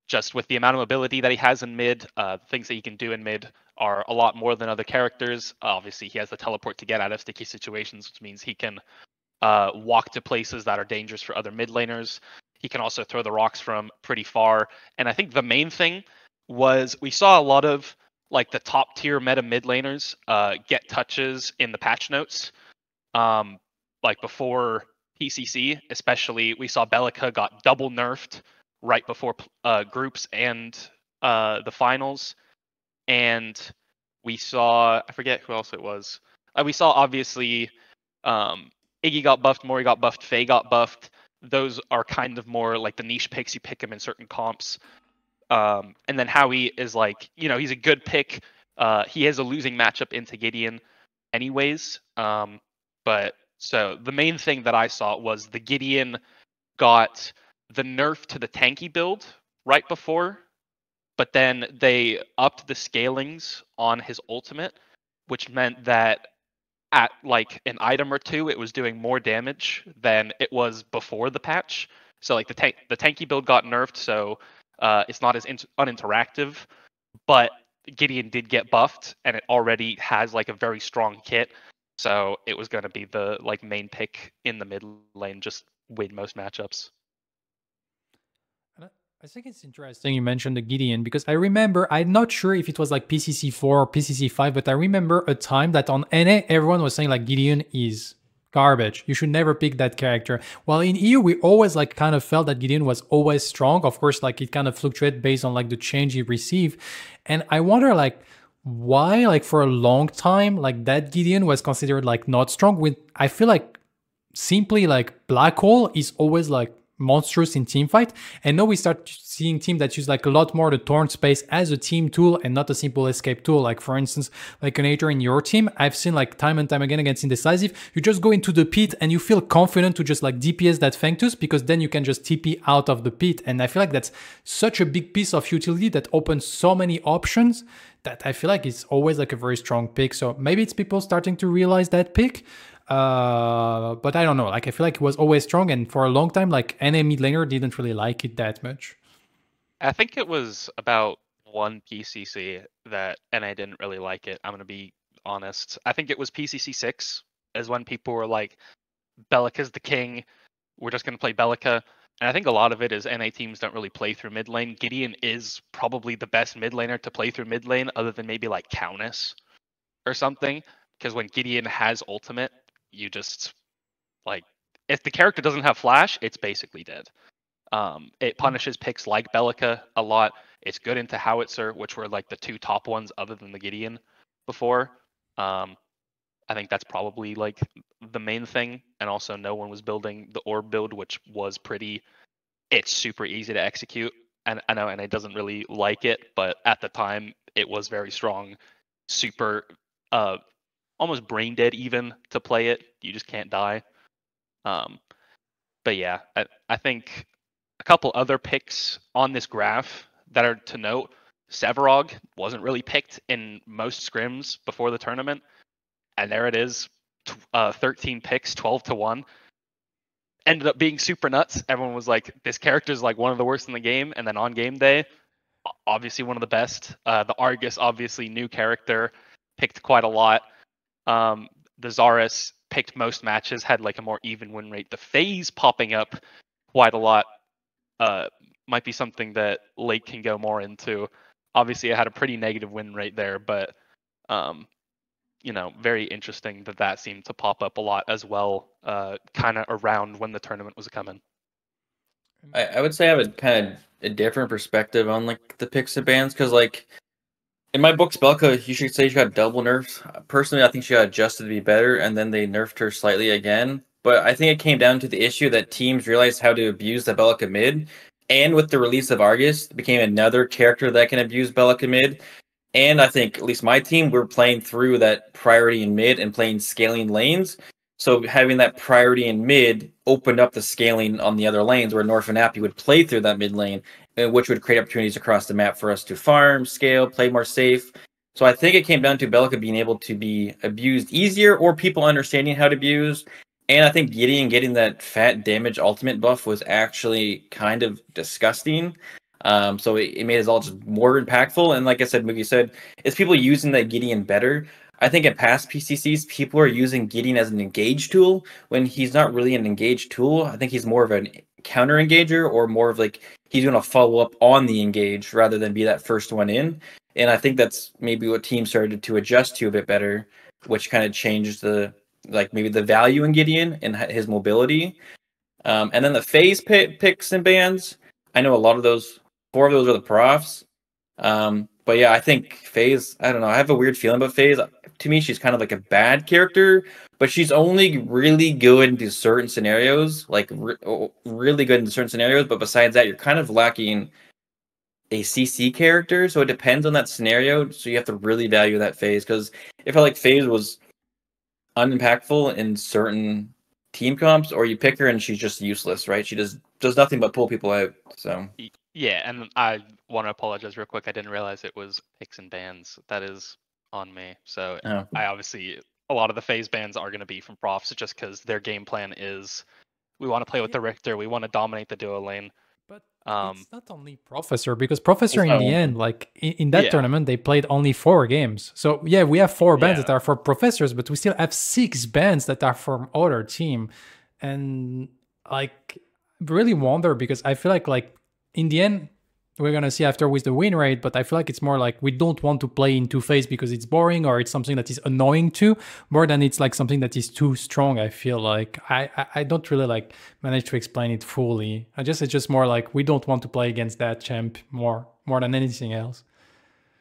Just with the amount of mobility that he has in mid, things that he can do in mid are a lot more than other characters. Obviously, he has the teleport to get out of sticky situations, which means he can walk to places that are dangerous for other mid laners. He can also throw the rocks from pretty far. And I think the main thing was we saw a lot of like the top tier meta mid laners get touches in the patch notes. Like before PCC, especially, we saw Bellica got double nerfed right before groups and the finals. And we saw, I forget who else it was. We saw obviously Iggy got buffed, Mori got buffed, Faye got buffed. Those are kind of more like the niche picks. You pick him in certain comps. And then Howie is like, he's a good pick. He has a losing matchup into Gideon anyways. But so the main thing that I saw was the Gideon got the nerf to the tanky build right before, but then they upped the scalings on his ultimate, which meant that at like an item or two, it was doing more damage than it was before the patch. So like the tanky build got nerfed, so it's not as uninteractive. But Gideon did get buffed, and it already has like a very strong kit. So it was going to be the like main pick in the mid lane, just win most matchups. I think it's interesting you mentioned the Gideon because I remember, I'm not sure if it was like PCC 4 or PCC 5, but I remember a time that on NA, everyone was saying like Gideon is garbage. You should never pick that character. While in EU, we always like kind of felt that Gideon was always strong. Of course, like it kind of fluctuated based on like the change he received. And I wonder like why like for a long time, like that Gideon was considered like not strong. With I feel like simply like Black Hole is always like monstrous in team fight, and now we start seeing teams that use like a lot more the torn space as a team tool and not a simple escape tool. Like for instance, Lakenator in your team, I've seen like time and time again against Indecisive, you just go into the pit and you feel confident to just like DPS that Fangtus because then you can just TP out of the pit. And I feel like that's such a big piece of utility that opens so many options that I feel like it's always like a very strong pick. So maybe it's people starting to realize that pick. But I don't know, like I feel like it was always strong, and for a long time like NA mid laner didn't really like it that much. I think it was about one PCC that NA didn't really like it. I'm gonna be honest. I think it was PCC 6 is when people were like, Bellica's the king, we're just gonna play Bellica. And I think a lot of it is NA teams don't really play through mid lane. Gideon is probably the best mid laner to play through mid lane, other than maybe like Countess or something. Because when Gideon has ultimate, you just like, if the character doesn't have flash, it's basically dead. It punishes picks like Bellica a lot. It's good into Howitzer, which were like the two top ones other than the Gideon before. I think that's probably like the main thing. And also, no one was building the orb build, which was pretty. It's super easy to execute, and I know, and it doesn't really like it, but at the time, it was very strong, super, almost brain dead even to play it. You just can't die. But yeah, I think a couple other picks on this graph that are to note. Sevarog wasn't really picked in most scrims before the tournament, and there it is, 13 picks, 12-1. Ended up being super nuts. Everyone was like, this character is like one of the worst in the game, and then on game day, obviously one of the best. The Argus, obviously new character, picked quite a lot. The Zarus picked most matches, had like a more even win rate. The FaZe popping up quite a lot might be something that Lake can go more into. Obviously, it had a pretty negative win rate there, but very interesting that seemed to pop up a lot as well, kind of around when the tournament was coming. I would say I have a kind of a different perspective on like the picks and bans, because like in my book, Spelka, you should say she got double nerfs. Personally, I think she got adjusted to be better, and then they nerfed her slightly again. But I think it came down to the issue that teams realized how to abuse the Bellica mid, and with the release of Argus, it became another character that can abuse Bellica mid. And I think, at least my team, we're playing through that priority in mid and playing scaling lanes. So having that priority in mid opened up the scaling on the other lanes, where North and Appy would play through that mid lane, which would create opportunities across the map for us to farm, scale, play more safe. So I think it came down to Bellica being able to be abused easier, or people understanding how to abuse. And I think Gideon getting that fat damage ultimate buff was actually kind of disgusting. So it made us all just more impactful. And like I said, Mugi said, it's people using that Gideon better. I think in past PCCs, people are using Gideon as an engage tool when he's not really an engage tool. I think he's more of a counter engager, or more of like he's going to follow up on the engage rather than be that first one in. And I think that's maybe what teams started to adjust to a bit better, which kind of changed the maybe the value in Gideon and his mobility. And then the FaZe picks and bans. I know a lot of those. 4 of those are the profs. But yeah, I think FaZe, I don't know. I have a weird feeling about FaZe. To me, she's kind of like a bad character, but she's only really good into certain scenarios, like really good in certain scenarios. But besides that, you're kind of lacking a CC character. So it depends on that scenario. So you have to really value that FaZe, because if I like FaZe was unimpactful in certain team comps, or you pick her and she's just useless, right? She does nothing but pull people out. So yeah, and I want to apologize real quick. I didn't realize it was picks and bans. That is on me. So I obviously, a lot of the FaZe bans are going to be from profs, just because their game plan is, we want to play with the Richter, we want to dominate the duo lane. But it's not only Professor, because Professor in the end, like in that tournament, they played only 4 games. So yeah, we have 4 bands that are for Professors, but we still have 6 bands that are from other team. And like, really wonder, because I feel like in the end, we're gonna see after with the win rate, but I feel like it's more like we don't want to play in 2 phase because it's boring, or it's something that is annoying too, more than it's like something that is too strong. I feel like I don't really like manage to explain it fully. It's just more like we don't want to play against that champ more than anything else.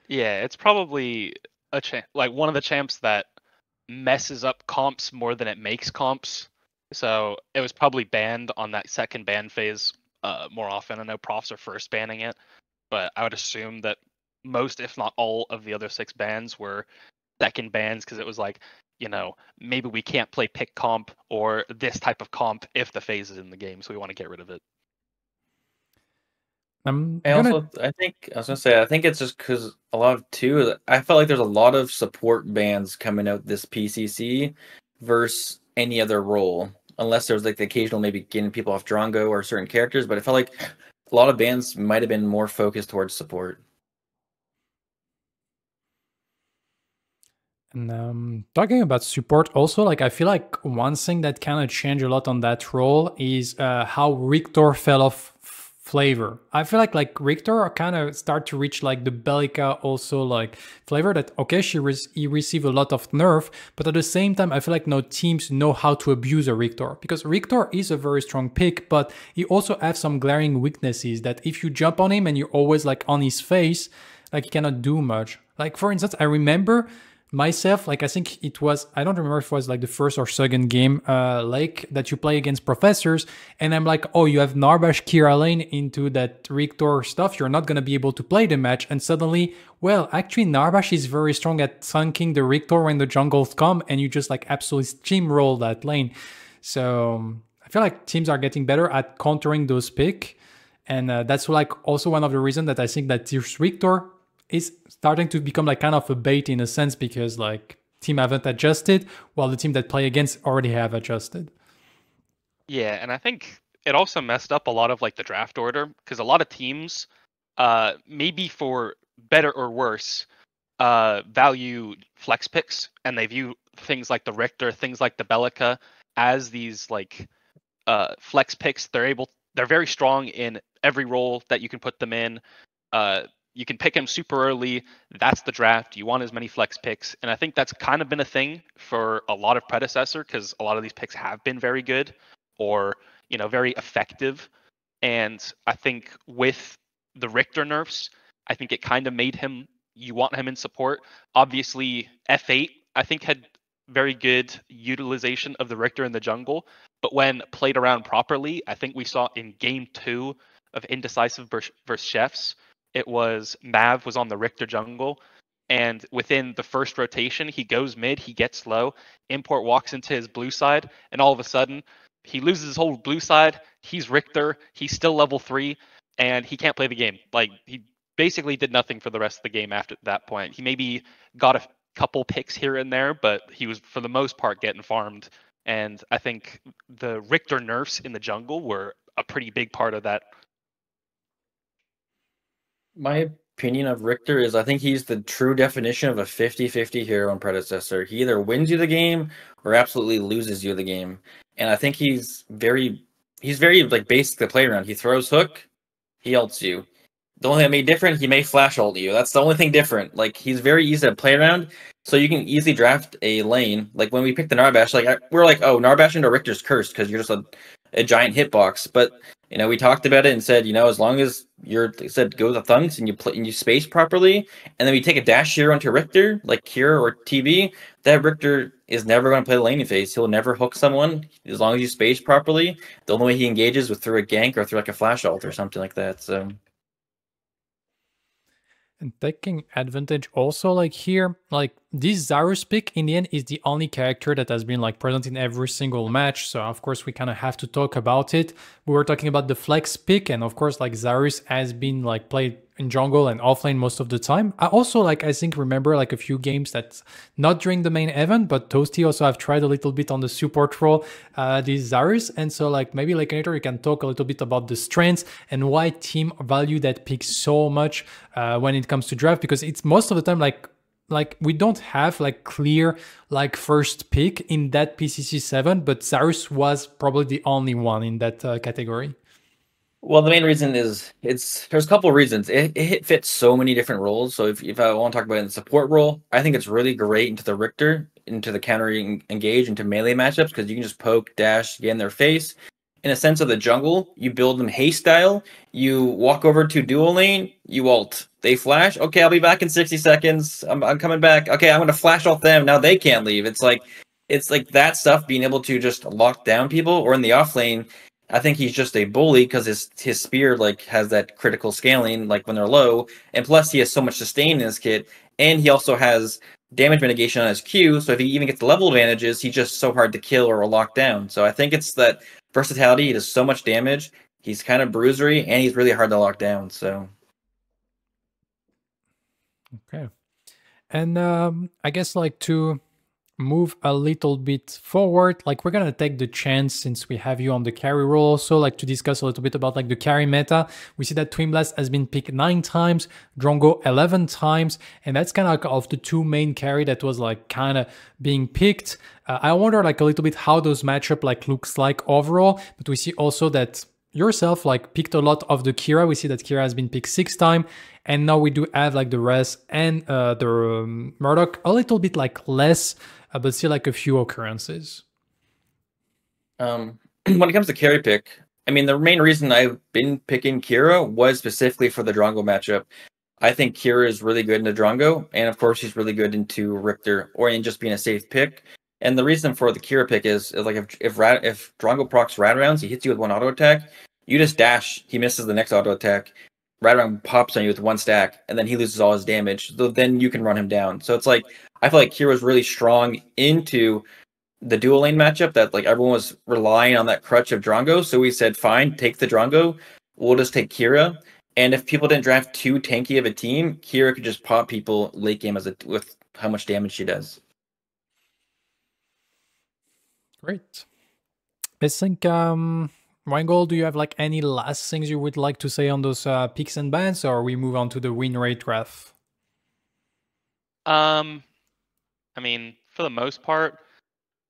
Yeah, it's probably a like one of the champs that messes up comps more than it makes comps. So it was probably banned on that second ban phase more often. I know profs are first banning it, but I would assume that most, if not all, of the other 6 bans were second bans, because it was like, maybe we can't play pick comp or this type of comp if the phase is in the game, so we want to get rid of it. I think it's just because a lot of I felt like there's a lot of support bans coming out this PCC versus any other role, unless there's like the occasional maybe getting people off Drongo or certain characters. But I felt like a lot of bans might have been more focused towards support. And talking about support also, like I feel like one thing that kind of changed a lot on that role is how Richter fell off flavor. I feel like Richter kind of start to reach like the Bellica also like flavor that okay he received a lot of nerf, but at the same time I feel like no teams know how to abuse a Richter, because Richter is a very strong pick, but he also has some glaring weaknesses that if you jump on him and you're always like on his face, like he cannot do much. Like for instance, I remember myself, like I think it was, I don't remember if it was like the first or second game, like that you play against professors, and I'm like, oh, you have Narbash Kira Lane into that Richter stuff, you're not gonna be able to play the match, and suddenly, well, actually Narbash is very strong at thunking the Richter when the jungles come, and you just like absolutely steamroll that lane. So I feel like teams are getting better at countering those pick, and that's like also one of the reasons that I think that this Richter is starting to become like kind of a bait in a sense, because like team haven't adjusted while the team that play against already have adjusted. Yeah, and I think it also messed up a lot of like the draft order, because a lot of teams, maybe for better or worse, value flex picks, and they view things like the Richter, things like the Bellica as these like flex picks. They're very strong in every role that you can put them in. You can pick him super early. That's the draft. You want as many flex picks. And I think that's kind of been a thing for a lot of Predecessor, because a lot of these picks have been very good or, very effective. And I think with the Richter nerfs, I think it kind of made you want him in support. Obviously, F8, I think, had very good utilization of the Richter in the jungle. But when played around properly, I think we saw in game 2 of Indecisive versus Chefs, it was Mav was on the Richter jungle, and within the first rotation, he goes mid, he gets low, Import walks into his blue side, and all of a sudden, he loses his whole blue side, he's Richter, he's still level 3, and he can't play the game. Like, he basically did nothing for the rest of the game after that point. He maybe got a couple picks here and there, but he was, for the most part, getting farmed. And I think the Richter nerfs in the jungle were a pretty big part of that. My opinion of Richter is I think he's the true definition of a 50-50 hero and Predecessor. He either wins you the game or absolutely loses you the game. And I think he's very like basic to play around. He throws hook, he ults you. The only thing that made different, he may flash ult you. That's the only thing different. Like, he's very easy to play around, so you can easily draft a lane. Like, when we picked the Narbash, like, we're like, oh, Narbash into Richter's cursed because you're just a giant hitbox. But, we talked about it and said, as long as you're, go with the thunks and you space properly, and then we take a dash hero into Richter, like Kira or TB, that Richter is never going to play the laning phase. He'll never hook someone as long as you space properly. The only way he engages is through a gank or through like a flash ult or something like that. So. And taking advantage also, like here, like this Zarus pick in the end is the only character that has been like present in every single match. So of course we kind of have to talk about it. We were talking about the flex pick, and of course like Zarus has been like played in jungle and offlane most of the time. I also I think remember like a few games that not during the main event, but Toasty also have tried a little bit on the support role, this Zarus. And so like maybe Lakenator, you can talk a little bit about the strengths and why team value that pick so much when it comes to draft, because it's most of the time like we don't have like clear like first pick in that PCC 7, but Zarus was probably the only one in that category. Well, the main reason is there's a couple of reasons. It fits so many different roles. So if I want to talk about it in the support role, I think it's really great into the Richter, into the counter engage, into melee matchups, because you can just poke, dash, get in their face. In a sense of the jungle, you build them haste style. You walk over to dual lane, you ult. They flash. Okay, I'll be back in 60 seconds. I'm coming back. Okay, I'm gonna flash ult them. Now they can't leave. It's like that stuff, being able to just lock down people. Or in the off lane, I think he's just a bully because his spear like has that critical scaling like when they're low, and plus he has so much sustain in his kit, and he also has damage mitigation on his Q. So if he even gets the level advantages, he's just so hard to kill or lock down. So I think it's that versatility. He does so much damage. He's kind of bruisery, and he's really hard to lock down. So okay, and I guess like to move a little bit forward. Like we're gonna take the chance, since we have you on the carry role also, like to discuss a little bit about like the carry meta. We see that Twin Blast has been picked 9 times, Drongo 11 times, and that's kind of like of the 2 main carry that was like kind of being picked. I wonder like a little bit how those matchup like looks like overall, but we see also that yourself like picked a lot of the Kira. We see that Kira has been picked 6 times, and now we do have like the Res and the Murdoch a little bit like less, but still like a few occurrences. When it comes to carry pick, I mean, the main reason I've been picking Kira was specifically for the Drongo matchup. I think Kira is really good into Drongo, and of course he's really good into Richter, or in just being a safe pick. And the reason for the Kira pick is like if Drongo procs Rad Rounds, he hits you with 1 auto attack, you just dash, he misses the next auto attack, Rad Round pops on you with 1 stack, and then he loses all his damage. So then you can run him down. So it's like, I feel like Kira's really strong into the dual lane matchup, that like everyone was relying on that crutch of Drongo. So we said, fine, take the Drongo. We'll just take Kira. And if people didn't draft too tanky of a team, Kira could just pop people late game with how much damage she does. Great. I think, Wangle, do you have like any last things you would like to say on those picks and bans, or we move on to the win rate graph? I mean, for the most part,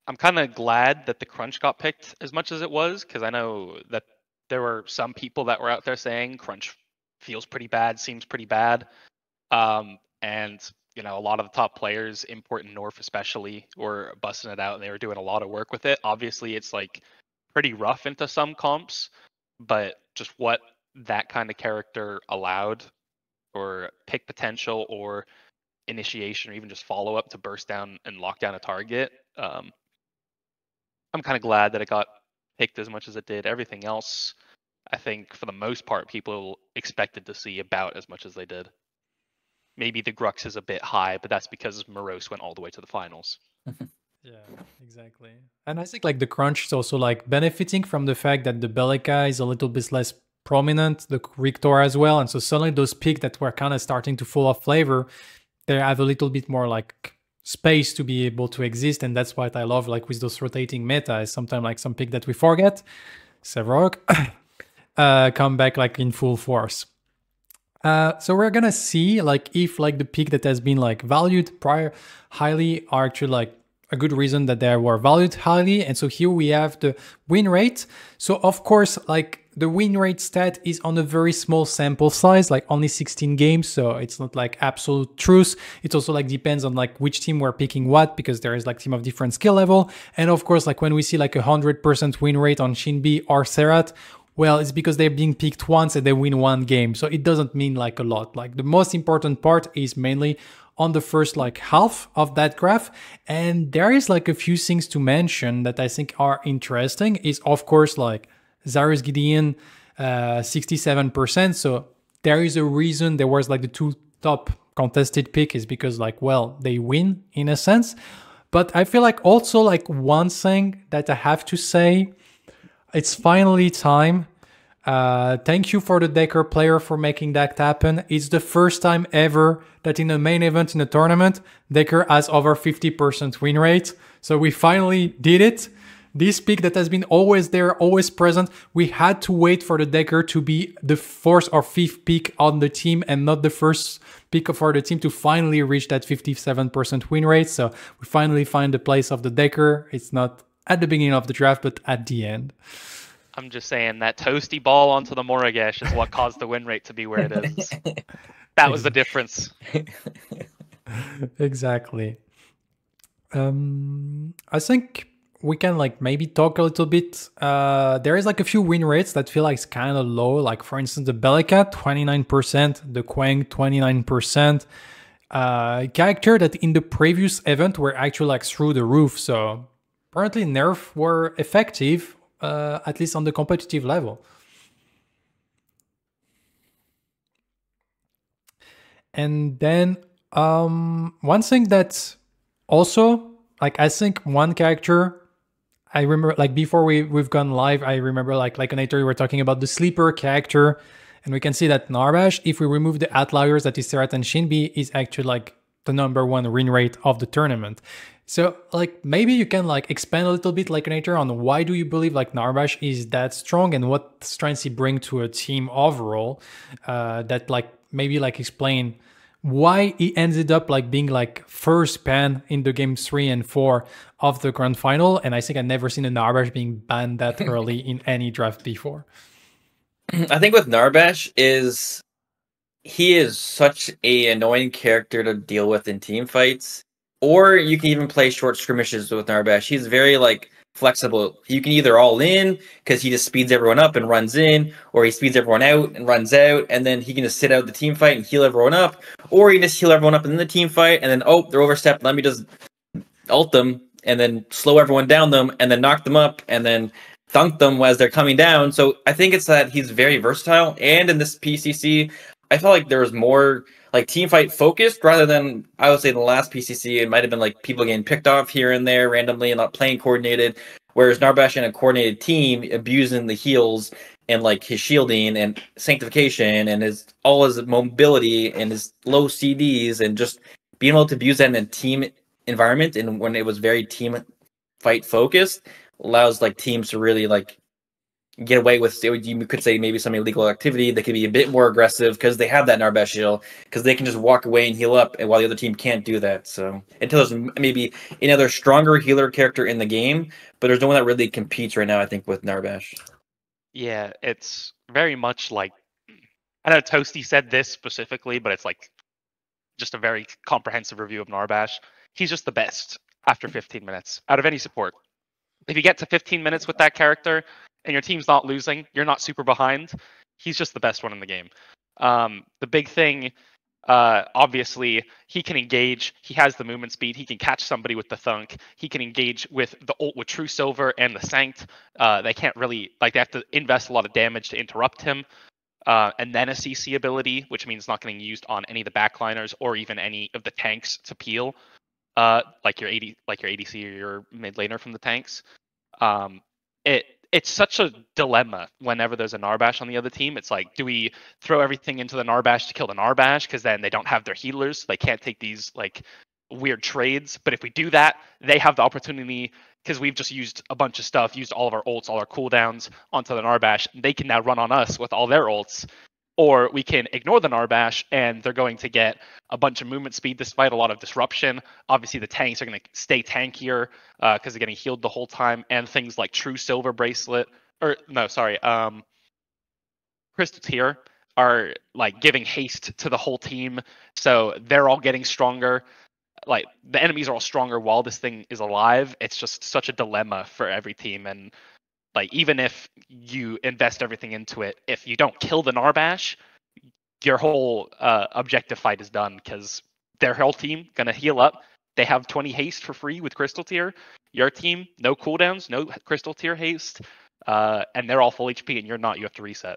I'm kind of glad that the crunch got picked as much as it was, because I know that there were some people that were out there saying crunch feels pretty bad, seems pretty bad. And, you know, a lot of the top players, Import and North especially, were busting it out, and they were doing a lot of work with it. Obviously, it's like pretty rough into some comps, but just what that kind of character allowed, or pick potential, or initiation, or even just follow up to burst down and lock down a target. I'm kind of glad that it got picked as much as it did. Everything else, I think for the most part, people expected to see about as much as they did. Maybe the Grux is a bit high, but that's because Morose went all the way to the finals. Yeah, exactly. And I think like the crunch is also like benefiting from the fact that the Belica is a little bit less prominent, the Rictor as well. And so suddenly those picks that were kind of starting to fall off flavor, they have a little bit more like space to be able to exist. And that's what I love like with those rotating meta, is sometimes like some pick that we forget, Sevrog, come back like in full force. So we're gonna see like if like the pick that has been like valued prior highly are actually like a good reason that they were valued highly. And so here we have the win rate. So of course, like the win rate stat is on a very small sample size, like only 16 games. So it's not like absolute truth. It also like depends on like which team we're picking what, because there is like team of different skill level. And of course, like when we see like 100% win rate on Shinbi or Serat, well, it's because they're being picked once and they win 1 game. So it doesn't mean like a lot. Like the most important part is mainly on the first like half of that graph. And there is like a few things to mention that I think are interesting, is of course like Zarus Gideon, 67%. So there is a reason there was like the 2 top contested pick, is because like, well, they win in a sense. But I feel like also like one thing that I have to say, it's finally time. Thank you for the Decker player for making that happen. It's the first time ever that in a main event in a tournament, Decker has over 50% win rate. So we finally did it. This pick that has been always there, always present, we had to wait for the Decker to be the 4th or 5th pick on the team and not the first pick for the team to finally reach that 57% win rate. So we finally find the place of the Decker. It's not at the beginning of the draft, but at the end. I'm just saying that toasty ball onto the Morigesh is what caused the win rate to be where it is. That was the difference. Exactly. I think we can like maybe talk a little bit. There is like a few win rates that feel like it's kind of low. Like for instance, the Belica 29%, the Quang 29%. Character that in the previous event were actually like through the roof. So apparently nerf were effective, at least on the competitive level. And then one thing that also, like I think one character, I remember like before we've gone live, I remember like Lakenator, we were talking about the sleeper character, and we can see that Narbash, if we remove the outliers that is Serat and Shinbi, is actually like the #1 win rate of the tournament. So like maybe you can like expand a little bit, like Lakenator, on why do you believe like Narbash is that strong and what strengths he bring to a team overall, that like maybe like explain why he ended up like being like first ban in the game 3 and 4 of the grand final. And I think I've never seen a Narbash being banned that early in any draft before. I think with Narbash is he is such a annoying character to deal with in team fights. Or you can even play short skirmishes with Narbash. He's very like flexible. You can either all in because he just speeds everyone up and runs in, or he speeds everyone out and runs out, and then he can just sit out the team fight and heal everyone up, or he can just heal everyone up in the team fight, and then they're overstepped. Let me just ult them and then slow everyone down them, and then knock them up, and then thunk them as they're coming down. So I think it's that he's very versatile, and in this PCC, I felt like there was more like team fight focused rather than I would say the last PCC. It might have been like people getting picked off here and there randomly and not playing coordinated. Whereas Narbash in a coordinated team abusing the heals and like his shielding and sanctification and his mobility and his low CDs and just being able to abuse that in a team environment and when it was very team fight focused allows like teams to really like get away with, you could say, maybe some illegal activity. They could be a bit more aggressive because they have that Narbash shield, because they can just walk away and heal up, and while the other team can't do that. So until there's maybe another stronger healer character in the game, but there's no one that really competes right now, I think, with Narbash. Yeah, it's very much like, I know Toasty said this specifically, but it's like just a very comprehensive review of Narbash. He's just the best after 15 minutes out of any support. If you get to 15 minutes with that character and your team's not losing, you're not super behind, he's just the best one in the game. The big thing, obviously, he can engage. He has the movement speed. He can catch somebody with the thunk. He can engage with the ult with True Silver and the Sanct. They can't really, like, they have to invest a lot of damage to interrupt him. And then a CC ability, which means not getting used on any of the backliners or even any of the tanks to peel, like your ADC or your mid laner from the tanks. It's such a dilemma whenever there's a Narbash on the other team. It's like, do we throw everything into the Narbash to kill the Narbash because then they don't have their healers? They can't take these like weird trades. But if we do that, they have the opportunity, because we've just used a bunch of stuff, used all of our ults, all our cooldowns onto the Narbash. They can now run on us with all their ults. Or we can ignore the Narbash, and they're going to get a bunch of movement speed despite a lot of disruption. Obviously, the tanks are going to stay tankier because they're getting healed the whole time, and things like True Silver Bracelet, Crystal Tier are like giving haste to the whole team, so they're all getting stronger. Like, the enemies are all stronger while this thing is alive. It's just such a dilemma for every team, and like, even if you invest everything into it, if you don't kill the Narbash, your whole objective fight is done, because their whole team gonna heal up. They have 20 haste for free with Crystal Tier. Your team, no cooldowns, no Crystal Tier haste, and they're all full HP, and you're not. You have to reset.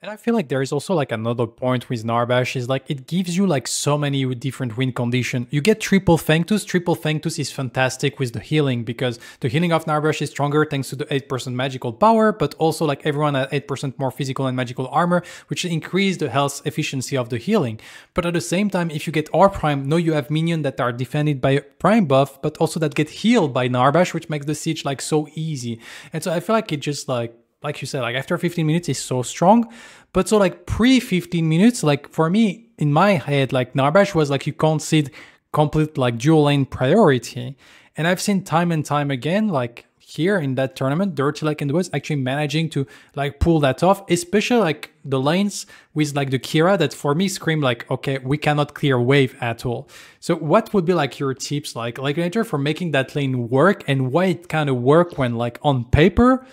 And I feel like there is also like another point with Narbash is like it gives you like so many different win conditions. You get triple Fangtus. Triple Fangtus is fantastic with the healing, because the healing of Narbash is stronger thanks to the 8% magical power, but also like everyone at 8% more physical and magical armor, which increase the health efficiency of the healing. But at the same time, if you get R Prime, no, you have minions that are defended by Prime buff, but also that get healed by Narbash, which makes the siege like so easy. And so I feel like it just like you said, like after 15 minutes is so strong, but so like pre 15 minutes, like for me in my head, like Narbash was like you concede complete like dual lane priority. And I've seen time and time again, like here in that tournament, Dirty Like in the Woods actually managing to like pull that off, especially like the lanes with like the Kira that for me scream like, okay, we cannot clear wave at all. So what would be like your tips like Lakenator for making that lane work, and why it kind of work when like on paper,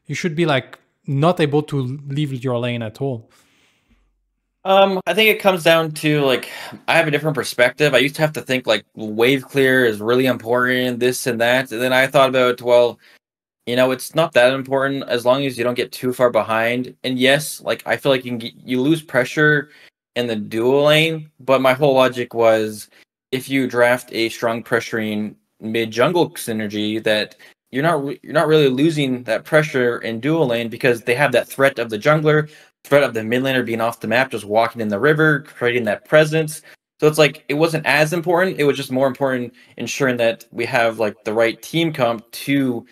you should be like not able to leave your lane at all? I think it comes down to like, I have a different perspective. I used to have to think like wave clear is really important, this and that. And then I thought about, well, you know, it's not that important as long as you don't get too far behind. And yes, like I feel like you lose pressure in the dual lane, but my whole logic was if you draft a strong pressuring mid jungle synergy, that you're not really losing that pressure in dual lane, because they have that threat of the jungler, threat of the mid laner being off the map, just walking in the river, creating that presence. So it's like it wasn't as important. It was just more important ensuring that we have like the right team comp to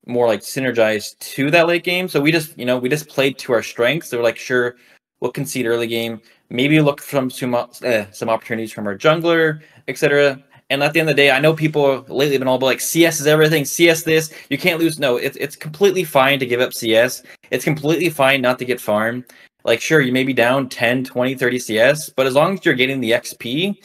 more like synergize to that late game. So we just, we just played to our strengths. So we're like, sure, we'll concede early game. Maybe look from some opportunities from our jungler, etc. And at the end of the day, I know people lately have been all about like CS is everything, CS this, you can't lose. No, it's completely fine to give up CS. It's completely fine not to get farm. Like, sure, you may be down 10, 20, 30 CS, but as long as you're getting the XP,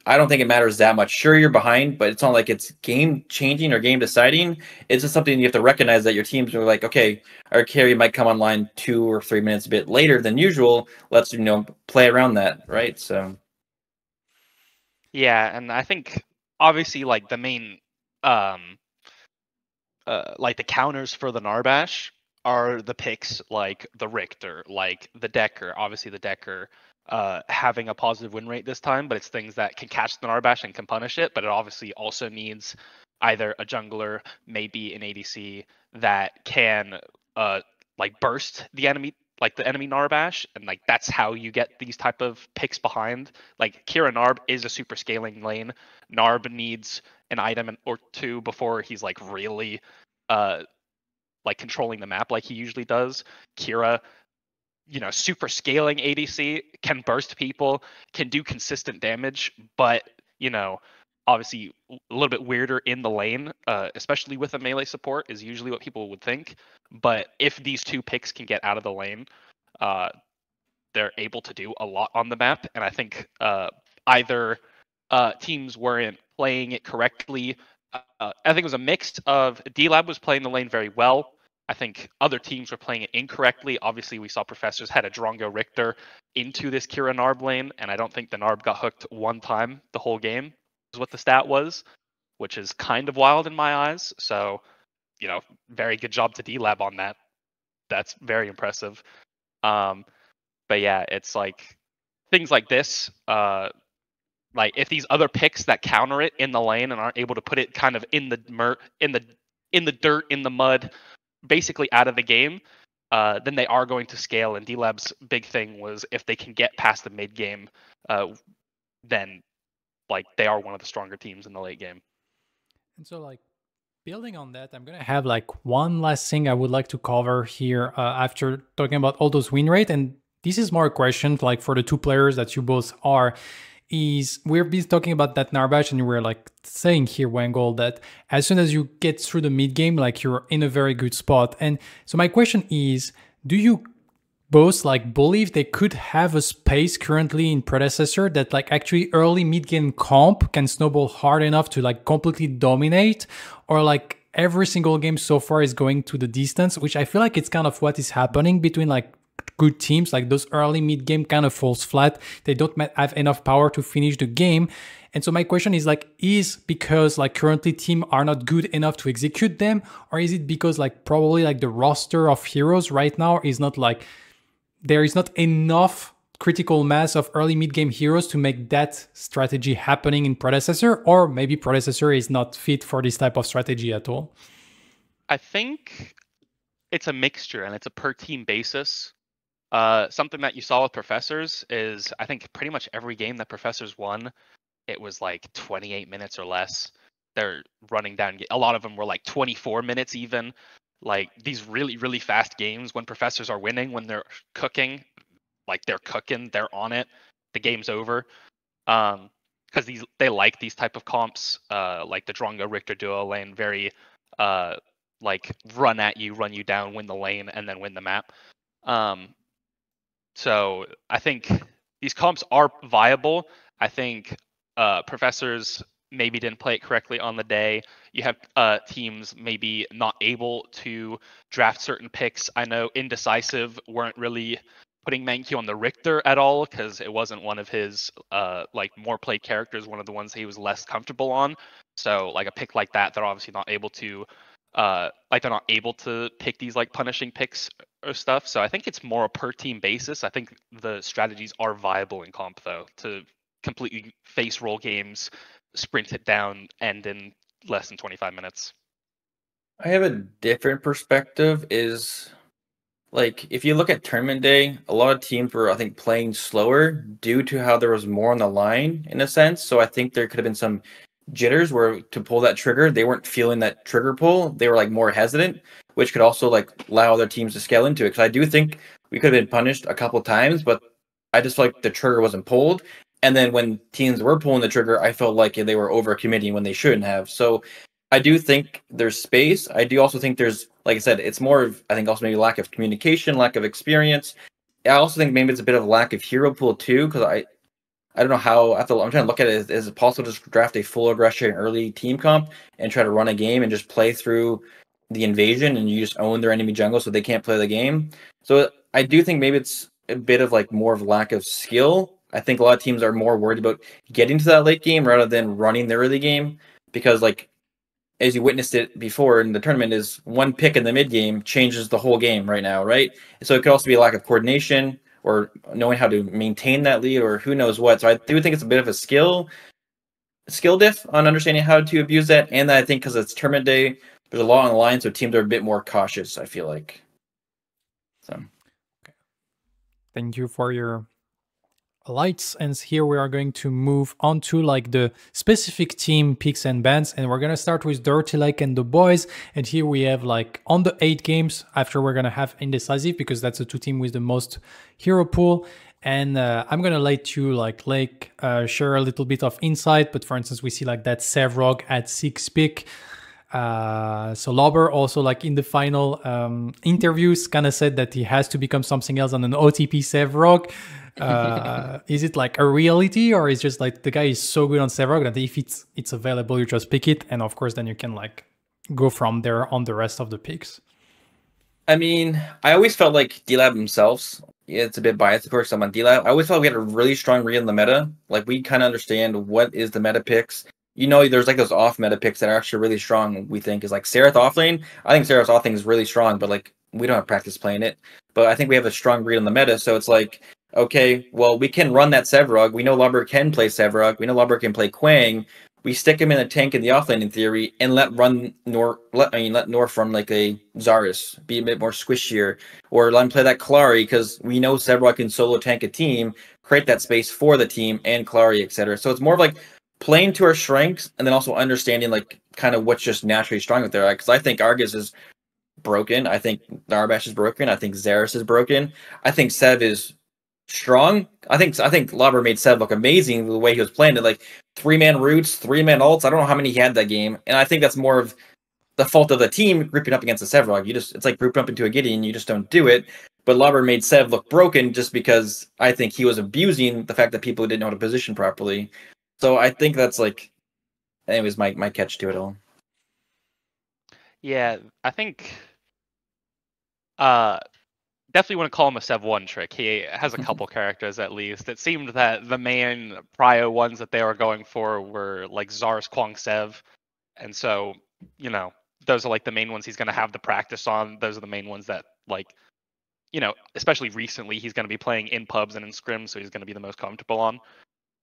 I don't think it matters that much. Sure, you're behind, but it's not like it's game changing or game deciding. It's just something you have to recognize that your teams are like, okay, our carry might come online 2 or 3 minutes a bit later than usual. Let's play around that, right? So Yeah, and I think obviously like the main like the counters for the Narbash are the picks like the Richter, like the Decker. Obviously the Decker having a positive win rate this time, but it's things that can catch the Narbash and can punish it. But it obviously also needs either a jungler, maybe an ADC that can like burst the enemy, like the enemy Narbash, and like that's how you get these type of picks behind. Like Kira Narb is a super scaling lane. Narb needs an item or two before he's like really like controlling the map like he usually does. Kira, super scaling ADC, can burst people, can do consistent damage, but obviously a little bit weirder in the lane, especially with a melee support is usually what people would think. But if these two picks can get out of the lane, they're able to do a lot on the map, and I think either teams weren't playing it correctly. I think it was a mix of D-Lab was playing the lane very well. I think other teams were playing it incorrectly. Obviously, we saw Professors had a Drongo Richter into this Kira Narb lane, and I don't think the Narb got hooked one time the whole game, is what the stat was, which is kind of wild in my eyes. So, very good job to D-Lab on that. That's very impressive. But yeah, it's like things like this. Like if these other picks that counter it in the lane and aren't able to put it kind of in the dirt, in the mud, basically out of the game, then they are going to scale. And D-Lab's big thing was if they can get past the mid game, then like they are one of the stronger teams in the late game. And so like building on that, I'm gonna have like one last thing I would like to cover here after talking about all those win rate. And this is more a question like for the two players that you both are. Is we've been talking about that Narbash, and we're like saying here, Wangle, that as soon as you get through the mid game, like you're in a very good spot. And so my question is, do you both like believe they could have a space currently in Predecessor that like actually early mid game comp can snowball hard enough to like completely dominate, or like every single game so far is going to the distance, which I feel like it's kind of what is happening between like good teams. Like those early mid game kind of falls flat. They don't have enough power to finish the game. And so my question is like, is because like currently team are not good enough to execute them, or is it because like probably like the roster of heroes right now is not like, there is not enough critical mass of early mid game heroes to make that strategy happening in Predecessor, or maybe Predecessor is not fit for this type of strategy at all? I think it's a mixture and it's a per team basis. Something that you saw with Professors is I think pretty much every game that Professors won, it was like 28 minutes or less. They're running down. A lot of them were like 24 minutes even. Like these really, really fast games when Professors are winning, when they're cooking, like they're cooking, they're on it. The game's over. Because they like these type of comps, like the Drongo Richter duo lane, very like run at you, run you down, win the lane, and then win the map. So I think these comps are viable. I think Professors maybe didn't play it correctly on the day. You have teams maybe not able to draft certain picks. I know Indecisive weren't really putting Mankey on the Richter at all because it wasn't one of his like more played characters, one of the ones he was less comfortable on. So like a pick like that, they're obviously not able to they're not able to pick these like punishing picks or stuff. So I think it's more a per team basis. I think the strategies are viable in comp though, to completely face roll games, sprint it down, end in less than 25 minutes. I have a different perspective. Is like if you look at tournament day, a lot of teams were I think playing slower due to how there was more on the line in a sense. So I think there could have been some jitters where to pull that trigger, they weren't feeling that trigger pull. They were like more hesitant, which could also like allow other teams to scale into it. Because I do think we could have been punished a couple times, but I just felt like the trigger wasn't pulled. And then when teams were pulling the trigger, I felt like they were over committing when they shouldn't have. So I do think there's space. I do also think there's, like I said, it's more of, I think also maybe lack of communication, lack of experience. I also think maybe it's a bit of a lack of hero pool too, because I don't know how. I'm trying to look at it. Is it possible to just draft a full aggression early team comp and try to run a game and just play through the invasion and you just own their enemy jungle so they can't play the game? So I do think maybe it's a bit of like more of lack of skill. I think a lot of teams are more worried about getting to that late game rather than running the early game because like as you witnessed it before in the tournament, is one pick in the mid game changes the whole game right now, right? So it could also be a lack of coordination or knowing how to maintain that lead or who knows what. So I do think it's a bit of a skill diff on understanding how to abuse that. And I think because it's tournament day, there's a lot on the line, so teams are a bit more cautious, I feel like. So thank you for your lights, and here we are going to move on to like the specific team picks and bans, and we're gonna start with Dirty Lake and the boys. And here we have like on the 8 games after we're gonna have Indecisive because that's the 2 team with the most hero pool. And I'm gonna let you like Lake share a little bit of insight, but for instance we see like that Sevrog at 6 pick. So Lauber also like in the final interviews kind of said that he has to become something else on an OTP Sevrog. Is it like a reality, or is just like the guy is so good on Sevrog that if it's available you just pick it, and of course then you can like go from there on the rest of the picks? I mean, I always felt like D-Lab themselves, it's a bit biased of course, I'm on D-Lab. I always felt we had a really strong read in the meta. Like we kind of understand what is the meta picks. You know, there's like those off meta picks that are actually really strong, we think, is like Seraph offlane. I think Seraph's offlane is really strong, but like we don't have practice playing it. But I think we have a strong read on the meta, so it's like, okay, well, we can run that Sevrog. We know Lubber can play Sevrog. We know Lubber can play Quang. We stick him in a tank in the offlane in theory, and let North run like a Zarus, be a bit more squishier, or let him play that Klari because we know Sevrog can solo tank a team, create that space for the team and Klari, etc. So it's more of like playing to our strengths and then also understanding like kind of what's just naturally strong with there. Because I think Argus is broken. I think Narbash is broken. I think Zarus is broken. I think Sev is strong. I think Lauber made Sev look amazing the way he was playing it, like 3-man roots, 3-man ults. I don't know how many he had that game, and I think that's more of the fault of the team grouping up against the Sevrog. It's like grouping up into a Gideon, you just don't do it. But Lauber made Sev look broken just because I think he was abusing the fact that people didn't know how to position properly. So I think that's like, anyways, my catch to it all. Yeah, I think definitely want to call him a Sev 1 trick. He has a couple characters at least. It seemed that the main prio ones that they were going for were like Zar's Kwang Sev. And so, you know, those are like the main ones he's going to have the practice on. Those are the main ones that, like, you know, especially recently, he's going to be playing in pubs and in scrims, so he's going to be the most comfortable on.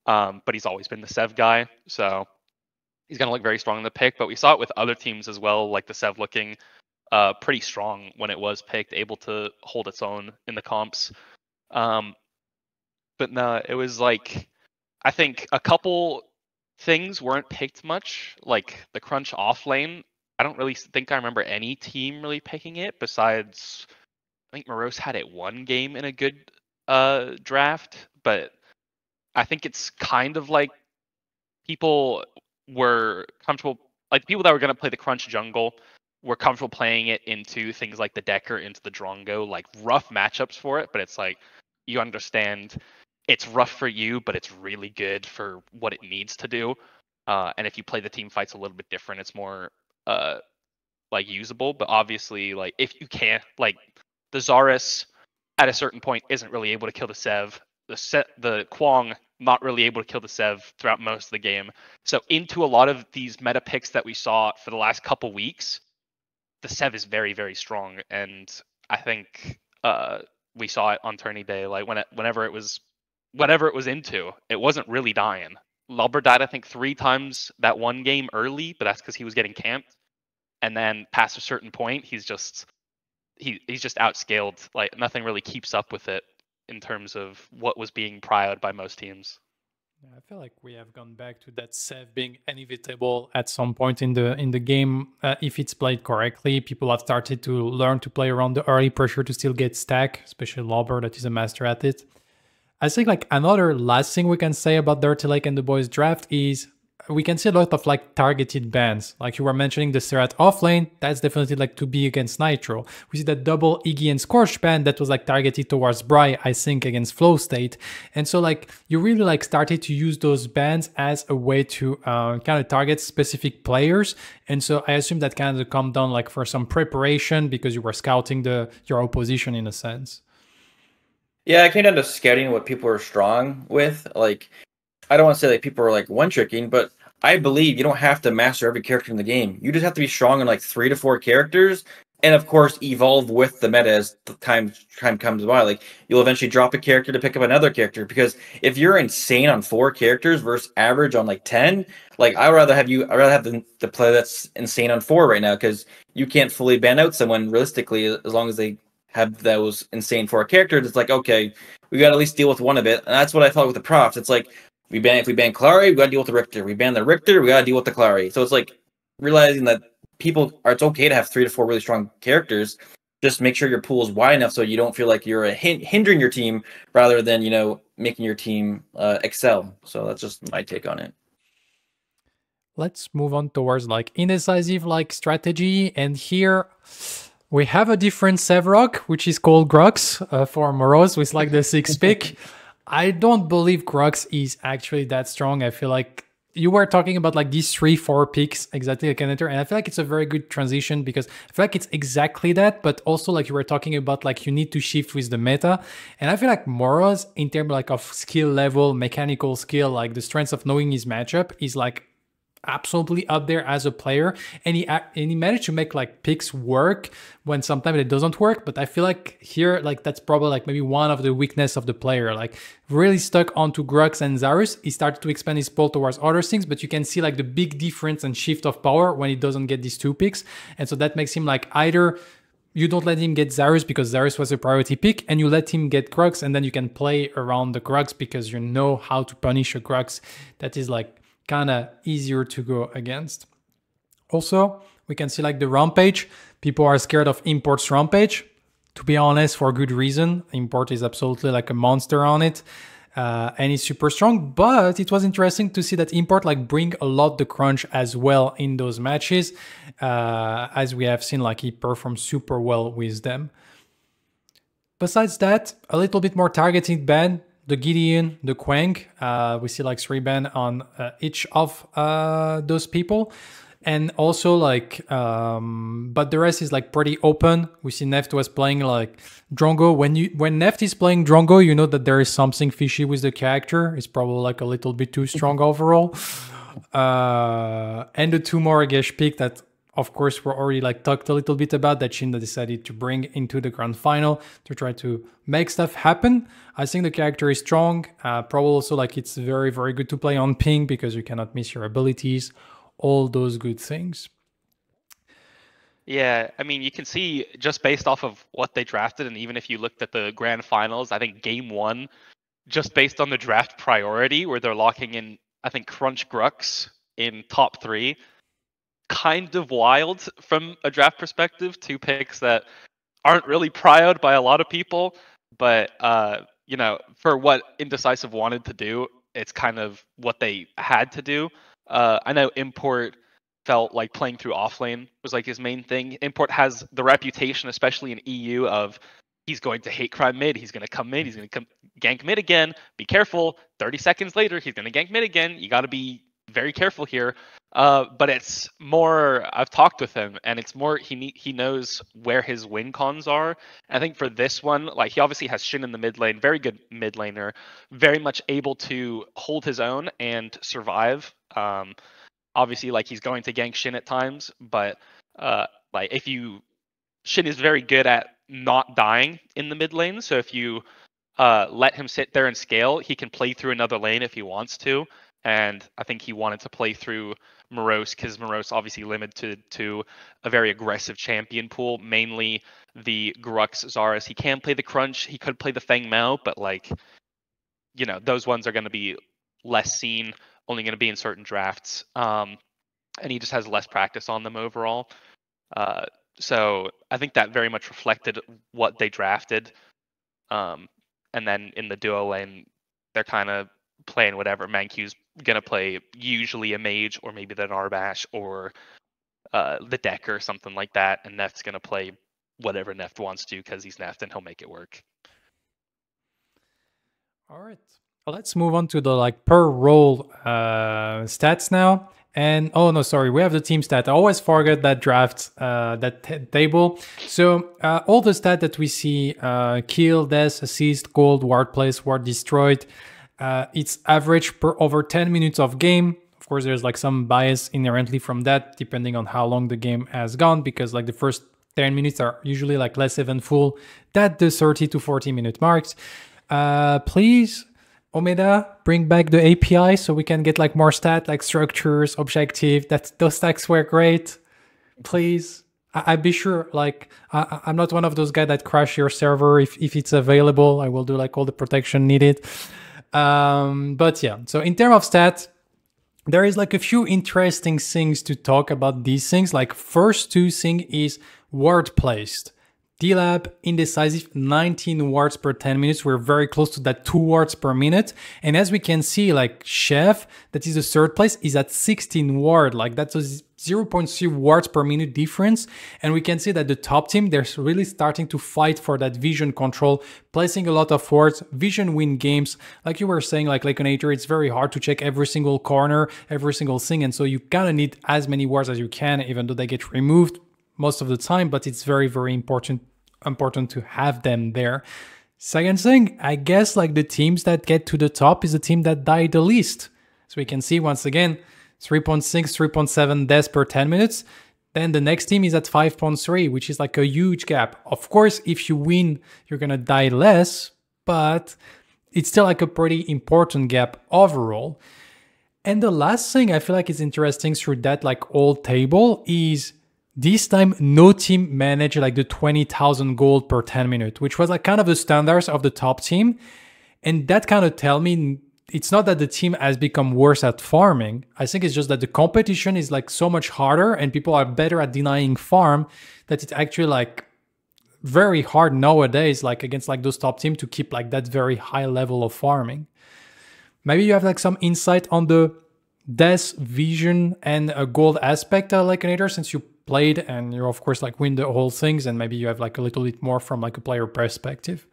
But he's always been the Sev guy, so he's going to look very strong in the pick. But we saw it with other teams as well, like the Sev looking pretty strong when it was picked, able to hold its own in the comps. But no, it was like, I think a couple things weren't picked much, like the Crunch offlane. I don't really think I remember any team really picking it besides, I think Morose had it one game in a good draft, but I think it's kind of like people were comfortable, like people that were going to play the Crunch jungle were comfortable playing it into things like the Decker, into the Drongo, like rough matchups for it, but it's like, you understand it's rough for you, but it's really good for what it needs to do. And if you play the team fights a little bit different, it's more like usable. But obviously, like if you can't, like the Zarus at a certain point isn't really able to kill the Sev. The Kwang not really able to kill the Sev throughout most of the game. So into a lot of these meta picks that we saw for the last couple weeks, the Sev is very, very strong. And I think we saw it on tourney day, like whenever it was into, it wasn't really dying. Lubber died, I think, 3 times that one game early, but that's because he was getting camped. And then past a certain point, he's just outscaled. Like nothing really keeps up with it in terms of what was being prioed by most teams. Yeah, I feel like we have gone back to that Sev being inevitable at some point in the game. If it's played correctly, people have started to learn to play around the early pressure to still get stack, especially Lauber that is a master at it. I think like another last thing we can say about Dirty Lake and the boys draft is we can see a lot of like targeted bans. Like you were mentioning the Serat offlane, that's definitely like to be against Nitro. We see that double Iggy and Scorch ban that was like targeted towards Bry, I think against Flow State. And so like you really like started to use those bans as a way to kind of target specific players. And so I assume that kind of come down like for some preparation because you were scouting your opposition in a sense. Yeah, it came down to scouting what people are strong with. Like, I don't want to say like people are like one-tricking, but I believe you don't have to master every character in the game. You just have to be strong in like 3 to 4 characters, and of course evolve with the meta as the time comes by. Like you'll eventually drop a character to pick up another character, because if you're insane on 4 characters versus average on like 10, like I'd rather have the player that's insane on 4 right now, because you can't fully ban out someone realistically as long as they have those insane 4 characters. It's like, okay, we got to at least deal with one of it, and that's what I felt with the profs. It's like if we ban Clary, we gotta deal with the Richter. We ban the Richter, we gotta deal with the Clary. So it's like realizing that it's okay to have 3 to 4 really strong characters. Just make sure your pool is wide enough so you don't feel like you're hindering your team rather than making your team excel. So that's just my take on it. Let's move on towards like indecisive like strategy, and here we have a different Sevrog, which is called Grux for Moroz with like the 6th pick. I don't believe Grux is actually that strong. I feel like you were talking about like these 3-4 picks exactly like Lakenator, and I feel like it's a very good transition because I feel like it's exactly that, but also like you were talking about like you need to shift with the meta, and I feel like Moroz in terms like of skill level, mechanical skill, like the strength of knowing his matchup is like absolutely up there as a player, and he managed to make like picks work when sometimes it doesn't work. But I feel like here like that's probably like maybe one of the weakness of the player, like really stuck onto Grux and Zarus. He started to expand his pull towards other things, but you can see like the big difference and shift of power when he doesn't get these 2 picks. And so that makes him like either you don't let him get Zarus because Zarus was a priority pick, and you let him get Grux, and then you can play around the Grux because you know how to punish a Grux that is like kind of easier to go against. Also, we can see like the Rampage. People are scared of Import's Rampage. To be honest, for good reason. Import is absolutely like a monster on it. And he's super strong, but it was interesting to see that Import like bring a lot the crunch as well in those matches. As we have seen, like he performed super well with them. Besides that, a little bit more targeted ban. The Gideon, the Quang, we see like 3 ban on each of those people. And also like, but the rest is like pretty open. We see Neft was playing like Drongo. When Neft is playing Drongo, you know that there is something fishy with the character. It's probably like a little bit too strong overall. And the 2 more Gesh pick that of course we're already like talked a little bit about, that Shinda decided to bring into the grand final to try to make stuff happen. I think the character is strong. Probably also like it's very, very good to play on ping because you cannot miss your abilities. All those good things. Yeah, I mean, you can see just based off of what they drafted, and even if you looked at the grand finals, I think game 1, just based on the draft priority, where they're locking in, I think, Crunch Grux in top 3, kind of wild from a draft perspective. 2 picks that aren't really prioed by a lot of people, but for what Indecisive wanted to do, it's kind of what they had to do. I know Import felt like playing through offlane was like his main thing. Import has the reputation, especially in EU, of he's going to hate crime mid, he's going to come mid, he's going to come gank mid again, be careful, 30 seconds later he's going to gank mid again, you got to be very careful here. But it's more, I've talked with him, and it's more he knows where his win cons are. And I think for this one, like he obviously has Shin in the mid lane, very good mid laner, very much able to hold his own and survive. Obviously, like he's going to gank Shin at times, but like Shin is very good at not dying in the mid lane. So if you let him sit there and scale, he can play through another lane if he wants to. And I think he wanted to play through Morose because Morose obviously limited to a very aggressive champion pool, mainly the Grux Zaras. He can play the Crunch, he could play the Feng Mao, but like, you know, those ones are going to be less seen, only going to be in certain drafts. And he just has less practice on them overall. So I think that very much reflected what they drafted. And then in the duo lane, they're kind of playing whatever. Manq's gonna play usually a mage or maybe the Narbash or the deck or something like that, and Neft's gonna play whatever Neft wants to because he's Neft and he'll make it work. All right, let's move on to the like per role stats now. And oh no, sorry, we have the team stat. I always forget that draft, table. So all the stat that we see, kill, death, assist, gold, ward place, ward destroyed, it's average per over 10 minutes of game. Of course, there's like some bias inherently from that, depending on how long the game has gone, because like the first 10 minutes are usually like less eventful than the 30 to 40 minute marks. Please, Omeda, bring back the API so we can get like more stat, like structures, objective. Those stacks were great. Please, I'd be sure. Like, I'm not one of those guys that crash your server. If it's available, I will do like all the protection needed. But yeah, so in terms of stats, there is like a few interesting things to talk about these things. Like first two thing is ward placed. D-Lab, indecisive, 19 wards per 10 minutes. We're very close to that 2 wards per minute. And as we can see, like Chef, that is the third place, is at 16 ward. Like that's a 0.3 wards per minute difference. And we can see that the top team, they're really starting to fight for that vision control, placing a lot of wards. Vision win games. Like you were saying, like Lakenator, it's very hard to check every single corner, every single thing. And so you kind of need as many wards as you can, even though they get removed most of the time, but it's very, very important to have them there. Second thing, I guess like the teams that get to the top is the team that die the least. So we can see once again, 3.6, 3.7 deaths per 10 minutes. Then the next team is at 5.3, which is like a huge gap. Of course, if you win, you're gonna die less, but it's still like a pretty important gap overall. And the last thing I feel like is interesting through that like old table is this time, no team managed like the 20,000 gold per 10 minutes, which was like kind of the standards of the top team. And that kind of tell me it's not that the team has become worse at farming. I think it's just that the competition is like so much harder and people are better at denying farm that it's actually like very hard nowadays, like against like those top teams to keep like that very high level of farming. Maybe you have like some insight on the death, vision, and a gold aspect, Lakenator, since you played and you of course like win the whole things, and maybe you have like a little bit more from like a player perspective.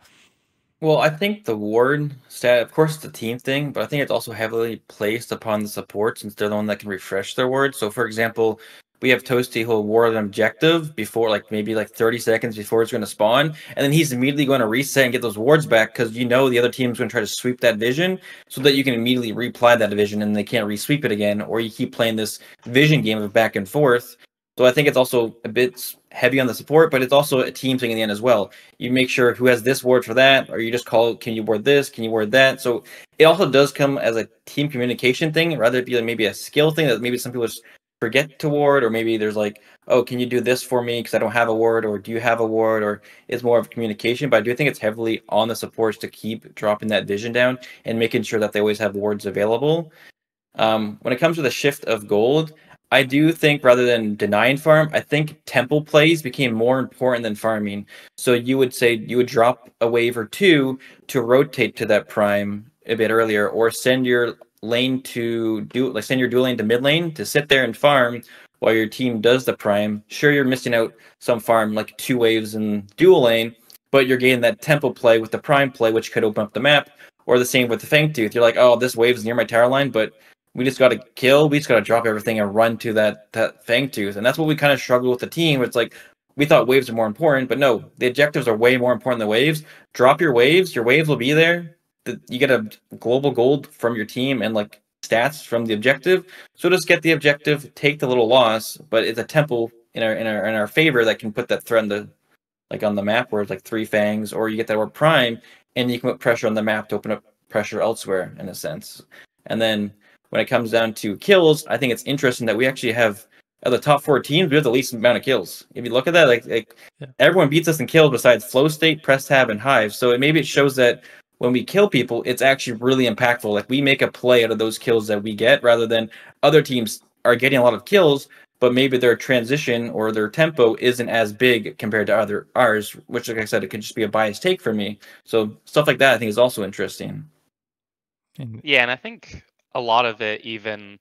Well, I think the ward stat, of course, it's a team thing, but I think it's also heavily placed upon the support since they're the one that can refresh their ward. So, for example, we have Toasty who'll ward an objective before, like maybe like 30 seconds before it's going to spawn, and then he's immediately going to reset and get those wards back because you know the other team's going to try to sweep that vision, so that you can immediately reapply that vision and they can't resweep it again, or you keep playing this vision game of back and forth. So I think it's also a bit heavy on the support, but it's also a team thing in the end as well. You make sure who has this ward for that, or you just call, can you ward this, can you ward that? So it also does come as a team communication thing, rather than be like maybe a skill thing that maybe some people just forget to ward, or maybe there's like, oh, can you do this for me because I don't have a ward, or do you have a ward, or it's more of communication. But I do think it's heavily on the supports to keep dropping that vision down and making sure that they always have wards available. When it comes to the shift of gold, I do think rather than denying farm, I think temple plays became more important than farming. So you would say you would drop a wave or two to rotate to that prime a bit earlier, or send your lane to send your dual lane to mid lane to sit there and farm while your team does the prime. Sure, you're missing out some farm like 2 waves in dual lane, but you're getting that temple play with the prime play, which could open up the map. Or the same with the Fangtooth. You're like, oh, this wave's near my tower line, but we just got to kill. We just got to drop everything and run to that Fangtooth. And that's what we kind of struggle with the team. It's like, we thought waves are more important, but no, the objectives are way more important than waves. Drop your waves will be there. You get a global gold from your team and like stats from the objective. So just get the objective, take the little loss, but it's a temple in our favor that can put that threat on the map where it's like 3 fangs, or you get that word prime and you can put pressure on the map to open up pressure elsewhere in a sense. And then when it comes down to kills, I think it's interesting that we actually have, of the top 4 teams, we have the least amount of kills. If you look at that, like everyone beats us in kills besides Flow State, Press Tab, and Hive. So maybe it shows that when we kill people, it's actually really impactful. Like we make a play out of those kills that we get, rather than other teams are getting a lot of kills, but maybe their transition or their tempo isn't as big compared to ours, which, like I said, it could just be a biased take for me. So stuff like that I think is also interesting. Yeah, and I think a lot of it, even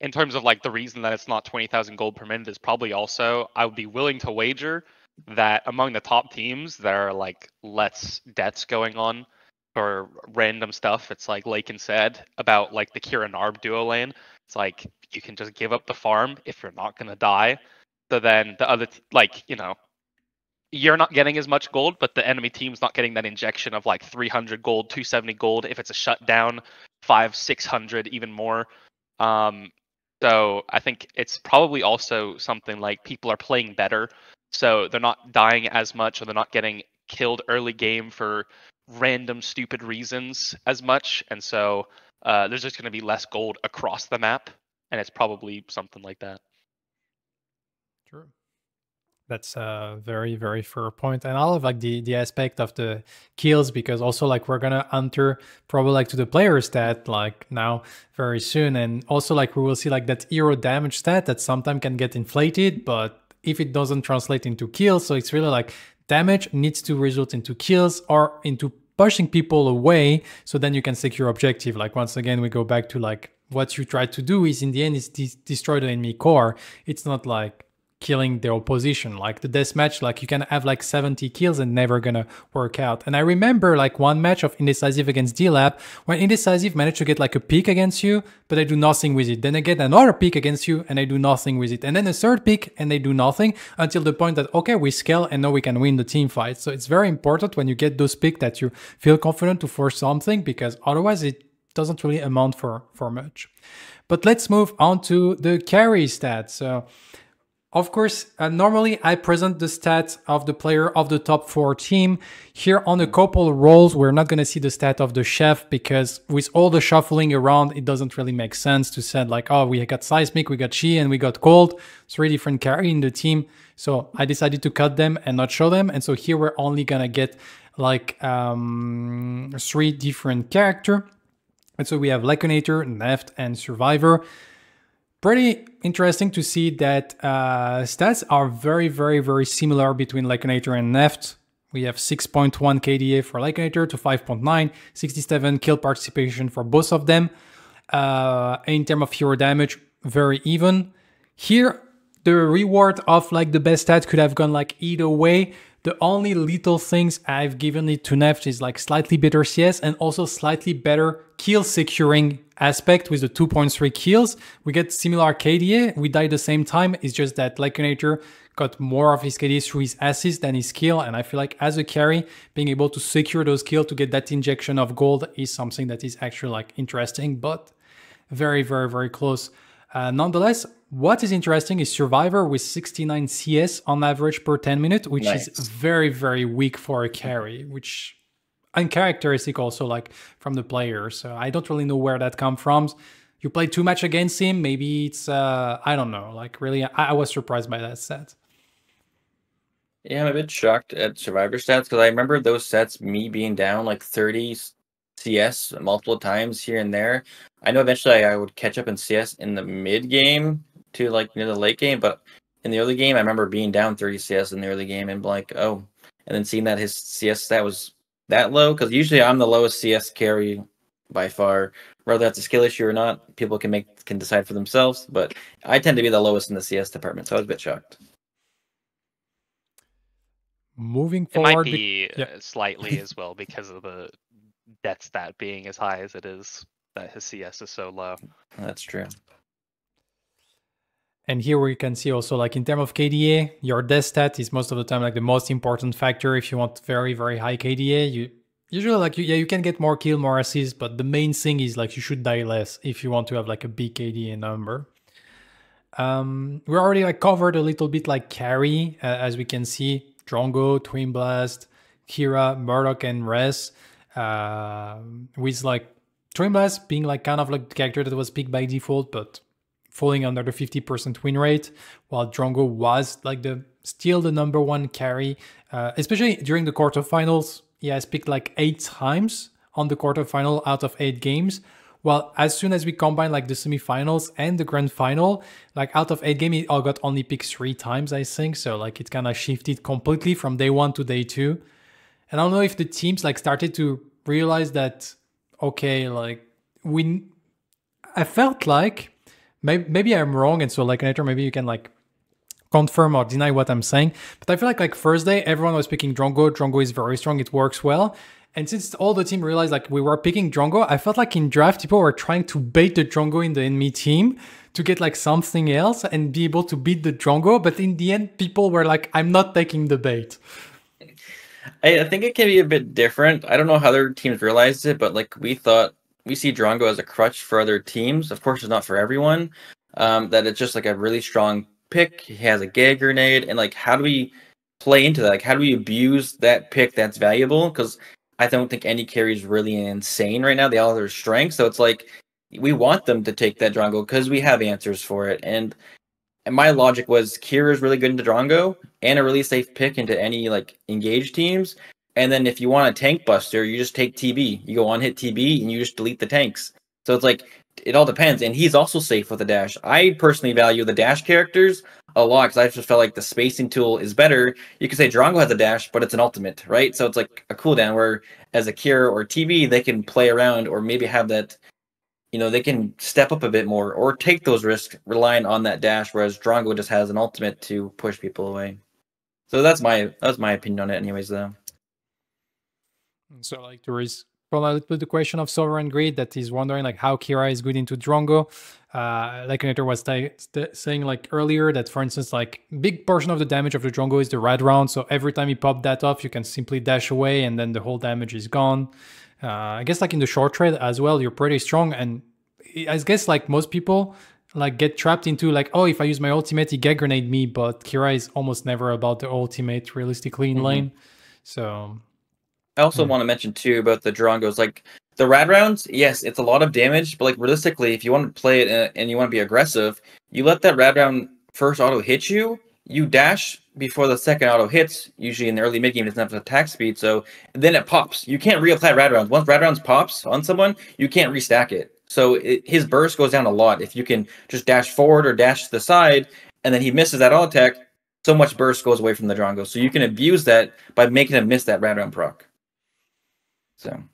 in terms of like the reason that it's not 20,000 gold per minute, is probably also, I would be willing to wager that among the top teams there are like less deaths going on for random stuff. It's like Laken said about like the Kira Narb duo lane. It's like you can just give up the farm if you're not gonna die. So then the other like, you know, you're not getting as much gold, but the enemy team's not getting that injection of like 300 gold, 270 gold. If it's a shutdown, 500-600, even more. So I think it's probably also something like people are playing better, so they're not dying as much, or they're not getting killed early game for random stupid reasons as much, and so there's just going to be less gold across the map, and it's probably something like that. True. That's a very, very fair point. And I love like the aspect of the kills, because also like we're gonna enter probably like to the player stat like now very soon. And also like we will see like that hero damage stat that sometimes can get inflated, but if it doesn't translate into kills, so it's really like damage needs to result into kills or into pushing people away, so then you can secure objective. Like once again, we go back to like what you try to do is in the end is destroy the enemy core. It's not like killing the opposition. Like the deathmatch, like you can have like 70 kills and never gonna work out. And I remember like one match of Indecisive against D-Lab, when Indecisive managed to get like a pick against you, but they do nothing with it. Then I get another pick against you and they do nothing with it. And then a third pick and they do nothing, until the point that, okay, we scale and now we can win the team fight. So it's very important when you get those picks that you feel confident to force something, because otherwise it doesn't really amount for much. But let's move on to the carry stats. So of course, normally I present the stats of the player of the top 4 team. Here on a couple roles, we're not going to see the stat of the chef, because with all the shuffling around, it doesn't really make sense to say like, oh, we got Seismic, we got Chi, and we got Cold. 3 different carry in the team. So I decided to cut them and not show them. And so here we're only going to get like 3 different characters. And so we have Lakenator, Neft, and Survivor. Pretty interesting to see that stats are very, very, very similar between Lakenator and Neft. We have 6.1 KDA for Lakenator to 5.9, 67 kill participation for both of them. In terms of hero damage, very even. Here, the reward of like the best stat could have gone like either way. The only little things I've given it to Neft is like slightly better CS and also slightly better kill securing aspect with the 2.3 kills. We get similar KDA, we die at the same time. It's just that Lakenator got more of his KDA through his assist than his kill. And I feel like as a carry, being able to secure those kills to get that injection of gold is something that is actually like interesting, but very, very, very close. Nonetheless, what is interesting is Survivor with 69 CS on average per 10 minutes, which is very, very weak for a carry, which uncharacteristic also like from the player. So I don't really know where that comes from. You played too much against him. Maybe it's, I don't know, like really, I was surprised by that stat. Yeah, I'm a bit shocked at Survivor stats, because I remember those sets, me being down like 30 CS multiple times here and there. I know eventually I would catch up in CS in the mid game to like near the late game, but in the early game, I remember being down 30 CS in the early game and like, oh, and then seeing that his CS stat was that low, because usually I'm the lowest CS carry by far. Whether that's a skill issue or not, people can decide for themselves, but I tend to be the lowest in the CS department, so I was a bit shocked. Moving forward, it might be slightly as well because of the death stat being as high as it is, that his CS is so low. That's true. And here we can see also like in terms of KDA, your death stat is most of the time like the most important factor. If you want very, very high KDA, you usually like, you can get more kill, more assists, but the main thing is like you should die less if you want to have like a big KDA number. We already like covered a little bit like carry, as we can see, Drongo, Twin Blast, Kira, Murdoch, and Res, with like Streamblast being like kind of like the character that was picked by default, but falling under the 50% win rate, while Drongo was like still the number one carry, especially during the quarterfinals. He has picked like 8 times on the quarterfinal out of 8 games. Well, as soon as we combine like the semifinals and the grand final, like out of 8 games, he all got only picked 3 times, I think. So like it kind of shifted completely from day 1 to day 2. And I don't know if the teams like started to realize that, okay, like I felt like maybe I'm wrong. And so like later, maybe you can like confirm or deny what I'm saying. But I feel like first day, everyone was picking Drongo. Drongo is very strong. It works well. And since all the team realized like we were picking Drongo, I felt like in draft, people were trying to bait the Drongo in the enemy team to get like something else and be able to beat the Drongo. But in the end, people were like, I'm not taking the bait. I think it can be a bit different. I don't know how other teams realized it, but like we see Drongo as a crutch for other teams. Of course, it's not for everyone. That it's just like a really strong pick. He has a gag grenade, and like how do we play into that? Like how do we abuse that pick that's valuable? Because I don't think any carry is really insane right now. They all have their strengths, so it's like we want them to take that Drongo because we have answers for it. And my logic was Kira is really good into Drongo and a really safe pick into any like engaged teams. And then if you want a tank buster, you just take TB. You go on hit TB and you just delete the tanks. So it's like it all depends. And he's also safe with a dash. I personally value the dash characters a lot because I just felt like the spacing tool is better. You could say Drongo has a dash, but it's an ultimate, right? So it's like a cooldown where as a Kira or TB, they can play around or maybe have that, you know, they can step up a bit more or take those risks relying on that dash, whereas Drongo just has an ultimate to push people away. So that's my opinion on it anyways, though. So like there is probably the question of Sovereign Greed that is wondering like how Kira is good into Drongo. Lakenator was saying like earlier that, for instance, like big portion of the damage of the Drongo is the rad round. So every time you pop that off, you can simply dash away and then the whole damage is gone. I guess like in the short trade as well, you're pretty strong. And I guess like most people like get trapped into like, oh, if I use my ultimate, he gag grenade me. But Kira is almost never about the ultimate realistically in lane. So I also want to mention too about the Drongos, like the rad rounds. Yes, it's a lot of damage, but like realistically, if you want to play it and you want to be aggressive, you let that rad round first auto hit you. You dash before the second auto hits. Usually in the early mid game, it doesn't have attack speed, so then it pops. You can't reapply rad rounds. Once rad rounds pops on someone, you can't restack it. So his burst goes down a lot. If you can just dash forward or dash to the side, and then he misses that auto attack, so much burst goes away from the Drongo. So you can abuse that by making him miss that rad round proc. And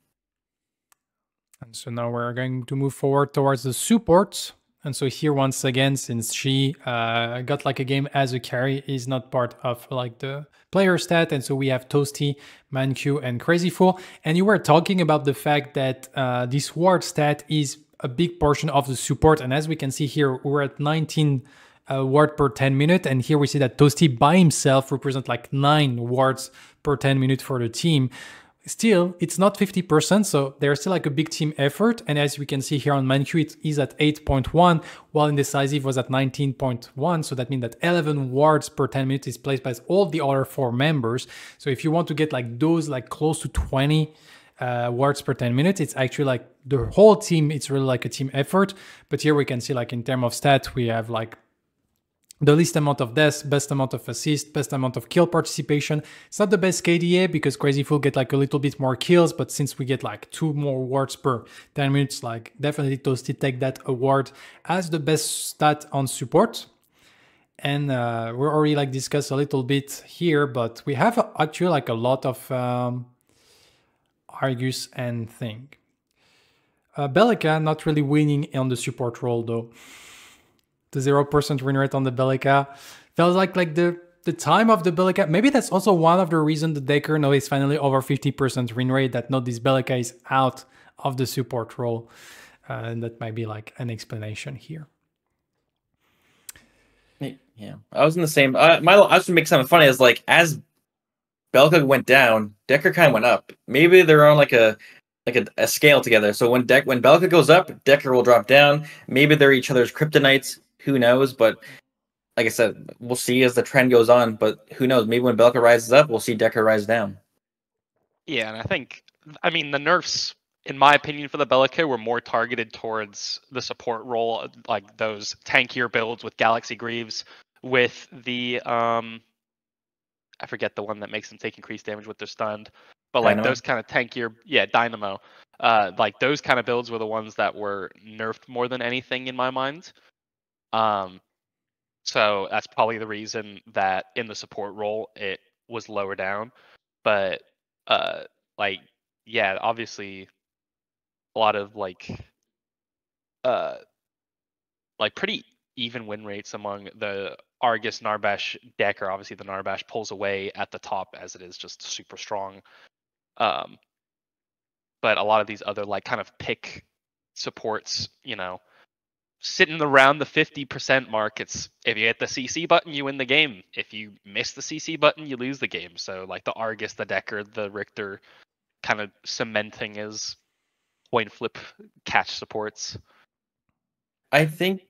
so now we're going to move forward towards the support. And so here, once again, since she got like a game as a carry, is not part of like the player stat. And so we have Toasty, Manq, and Crazy Fool. And you were talking about the fact that this ward stat is a big portion of the support. And as we can see here, we're at 19 ward per 10 minutes. And here we see that Toasty by himself represents like 9 wards per 10 minutes for the team. Still, it's not 50%, so there's still like a big team effort. And as we can see here on Manq, it is at 8.1, while Indecisive was at 19.1. So that means that 11 wards per 10 minutes is placed by all the other 4 members. So if you want to get like those like close to 20 wards per 10 minutes, it's actually like the whole team, it's really like a team effort. But here we can see like in terms of stats, we have like the least amount of deaths, best amount of assist, best amount of kill participation. It's not the best KDA because Crazy Fool get like a little bit more kills, but since we get like 2 more wards per 10 minutes, like definitely Toasty take that award as the best stat on support. And we're already like discussed a little bit here, but we have actually like a lot of Argus and thing. Belica not really winning on the support role though. The 0% win rate on the Belica feels like the time of the Belica. Maybe that's also one of the reasons the Decker now is finally over 50% win rate, that now this Belica is out of the support role. And that might be like an explanation here. Yeah, I was in the same. I was to make something funny is like as Belica went down, Decker kind of went up. Maybe they're on like a scale together. So when Belica goes up, Decker will drop down. Maybe they're each other's kryptonites. Who knows? But like I said, we'll see as the trend goes on. But who knows? Maybe when Belica rises up, we'll see Decker rise down. Yeah, and I mean, the nerfs in my opinion, for the Bellica, were more targeted towards the support role, like those tankier builds with Galaxy Greaves, with the I forget the one that makes them take increased damage with their stunned, but like Dynamo? those kind of tankier, yeah, Dynamo. Like those kind of builds were the ones that were nerfed more than anything in my mind. So that's probably the reason that in the support role it was lower down. But like yeah, obviously a lot of uh pretty even win rates among the Argus Narbash deck, or obviously the Narbash pulls away at the top as it is just super strong. Um but a lot of these other like kind of pick supports, you know, sitting around the 50% mark. It's if you hit the CC button, you win the game. If you miss the CC button, you lose the game. So like the Argus, the Decker, the Richter, kind of cementing as point flip catch supports. I think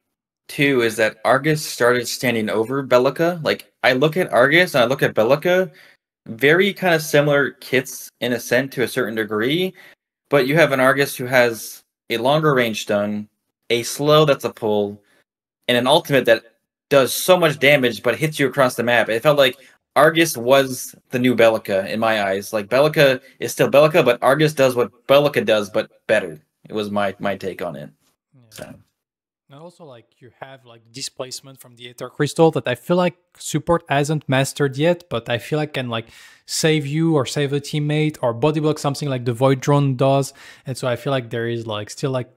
too is that Argus started standing over Bellica. Like I look at Argus and I look at Bellica, very kind of similar kits in a sense to a certain degree, but you have an Argus who has a longer range stun, a slow that's a pull, and an ultimate that does so much damage but hits you across the map. It felt like Argus was the new Bellica in my eyes. Like Bellica is still Bellica, but Argus does what Bellica does, but better. It was my take on it. Yeah. So. And also, like, you have like displacement from the Aether Crystal that I feel like support hasn't mastered yet, but I feel like can like save you or save a teammate or body block something like the Void Drone does. And so I feel like there is like still like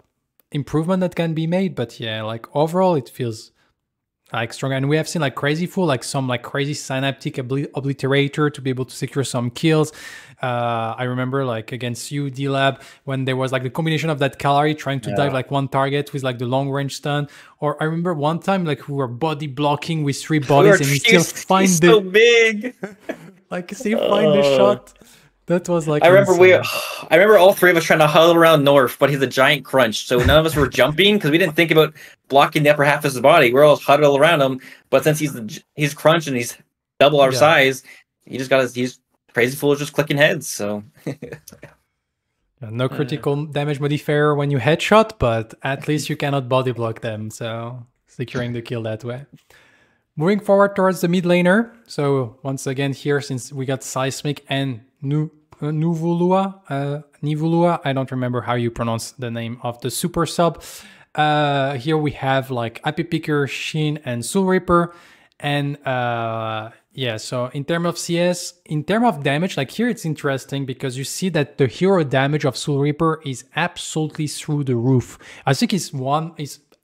improvement that can be made. But yeah, like overall it feels like stronger. And we have seen like Crazy Fool, like some like crazy synaptic obliterator to be able to secure some kills. I remember like against you, D-Lab, when there was like the combination of that Kalari trying to dive like one target with like the long range stun. Or I remember one time like we were body blocking with 3 bodies and he still find the so big. like still find the shot. That was like I remember insane. I remember all three of us trying to huddle around North, but he's a giant crunch, so none of us were jumping because we didn't think about blocking the upper half of his body. We're all huddled around him, but since he's crunch and he's double our size, he just got he's Crazy Fool is just clicking heads. So no critical damage modifier when you headshot, but at least you cannot body block them, so securing the kill that way. Moving forward towards the mid laner. So once again here, since we got Seismic and Nivulua, I don't remember how you pronounce the name of the super sub. Here we have like Happy Picker, Shin, and Soul Reaper. And yeah, so in terms of CS, in terms of damage, like here it's interesting because you see that the hero damage of Soul Reaper is absolutely through the roof. I think it's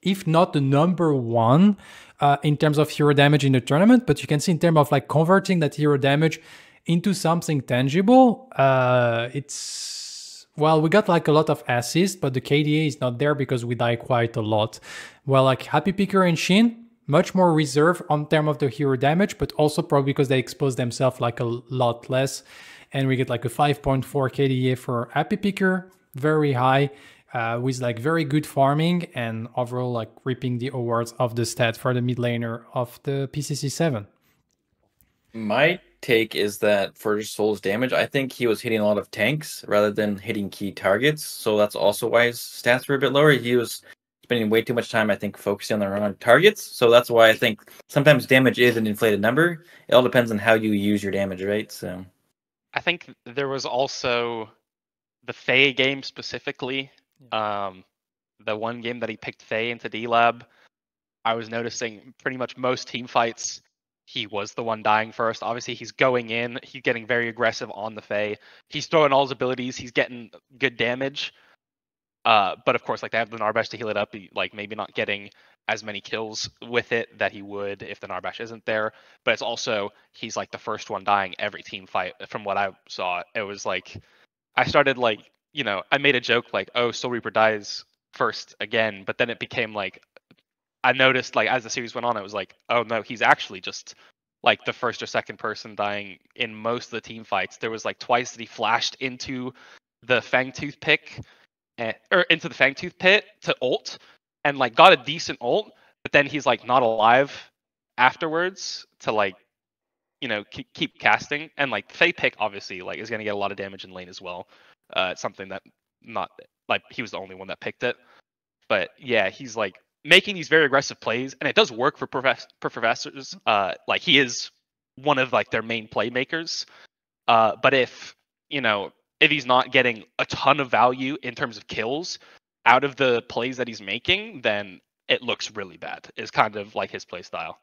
if not the number one in terms of hero damage in the tournament, but you can see in terms of like converting that hero damage into something tangible, well, we got like a lot of assists, but the KDA is not there because we die quite a lot. Well, like Happy Picker and Shin, much more reserved on terms of the hero damage, but also probably because they expose themselves like a lot less. And we get like a 5.4 KDA for Happy Picker, very high, with like very good farming and overall like reaping the awards of the stat for the mid laner of the PCC 7. My take is that for Soul's damage, I think he was hitting a lot of tanks rather than hitting key targets. So that's also why his stats were a bit lower. He was spending way too much time, I think, focusing on the wrong targets. So that's why I think sometimes damage is an inflated number. It all depends on how you use your damage, right? So I think there was also the Faye game specifically. The one game that he picked Faye into D-Lab, I was noticing pretty much most team fights, he was the one dying first. Obviously, he's going in, he's getting very aggressive on the Faye. He's throwing all his abilities, he's getting good damage. But of course, like they have the Narbash to heal it up, like maybe not getting as many kills with it that he would if the Narbash isn't there. But it's also, he's like the first one dying every team fight. From what I saw, it was like, I started like, you know, I made a joke like, oh, Soul Reaper dies first again. But then it became like, I noticed like as the series went on, it was like, oh no, he's actually just like the first or second person dying in most of the team fights. There was like twice that he flashed into the Fangtooth pick, or into the Fangtooth pit to ult, and like got a decent ult, but then he's like not alive afterwards to like, you know, keep casting. And like Faye pick obviously like is gonna get a lot of damage in lane as well. It's something that not like he was the only one that picked it. But yeah, he's like making these very aggressive plays, and it does work for professors. Like he is one of like their main playmakers. But if if he's not getting a ton of value in terms of kills out of the plays that he's making, then it looks really bad. Is kind of like his play style.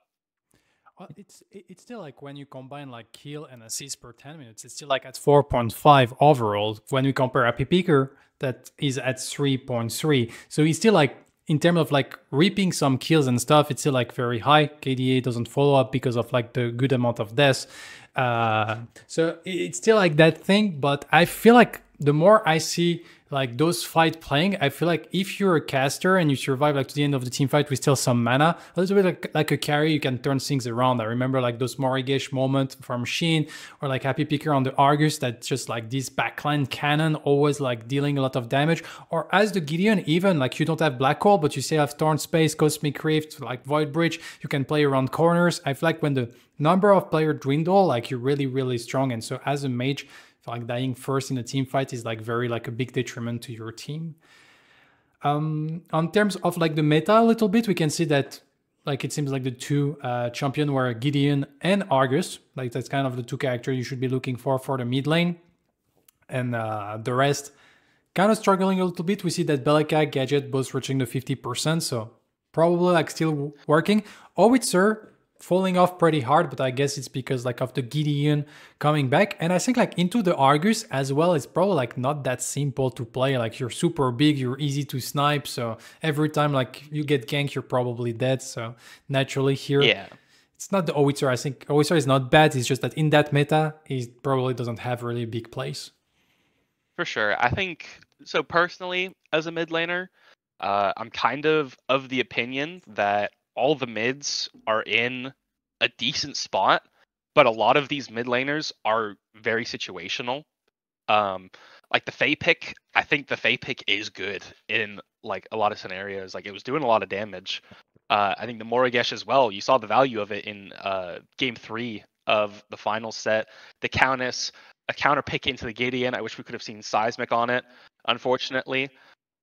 Well, it's still like when you combine like kill and assist per 10 minutes, it's still like at 4.5 overall. When we compare Happy Picker, that is at 3.3. So he's still like, in terms of like reaping some kills and stuff, it's still like very high. KDA doesn't follow up because of like the good amount of deaths. So it's still like that thing, but I feel like the more I see like those fights playing, I feel like if you're a caster and you survive like to the end of the team fight with still some mana, a little bit like a carry, you can turn things around. I remember like those Morigesh moment from Sheen or like Happy Picker on the Argus, that just like this backline cannon always like dealing a lot of damage. Or as the Gideon, even like you don't have Black Hole, but you still have Torn Space, Cosmic Rift, like Void Bridge, you can play around corners. I feel like when the number of players dwindle, like you're really, really strong. And so as a mage, like dying first in a team fight is like very like a big detriment to your team. On terms of like the meta a little bit, we can see that like it seems like the two champion were Gideon and Argus. Like that's kind of the two characters you should be looking for the mid lane. And the rest kind of struggling a little bit. We see that Belaka, Gadget both reaching the 50%, so probably like still working. Howitzer falling off pretty hard, but I guess it's because like of the Gideon coming back. And I think like into the Argus as well, it's probably like not that simple to play. Like you're super big, you're easy to snipe, so every time like you get ganked, you're probably dead. So naturally here, Yeah. it's not the Howitzer. I think Howitzer is not bad, it's just that in that meta, he probably doesn't have really a big place. For sure. I think so personally, as a mid laner, I'm kind of the opinion that all the mids are in a decent spot, but a lot of these mid laners are very situational. Like the Fae pick, I think the Fae pick is good in like a lot of scenarios. Like it was doing a lot of damage. I think the Morigesh as well. You saw the value of it in game 3 of the final set. The Countess, a counter pick into the Gideon. I wish we could have seen Seismic on it, unfortunately.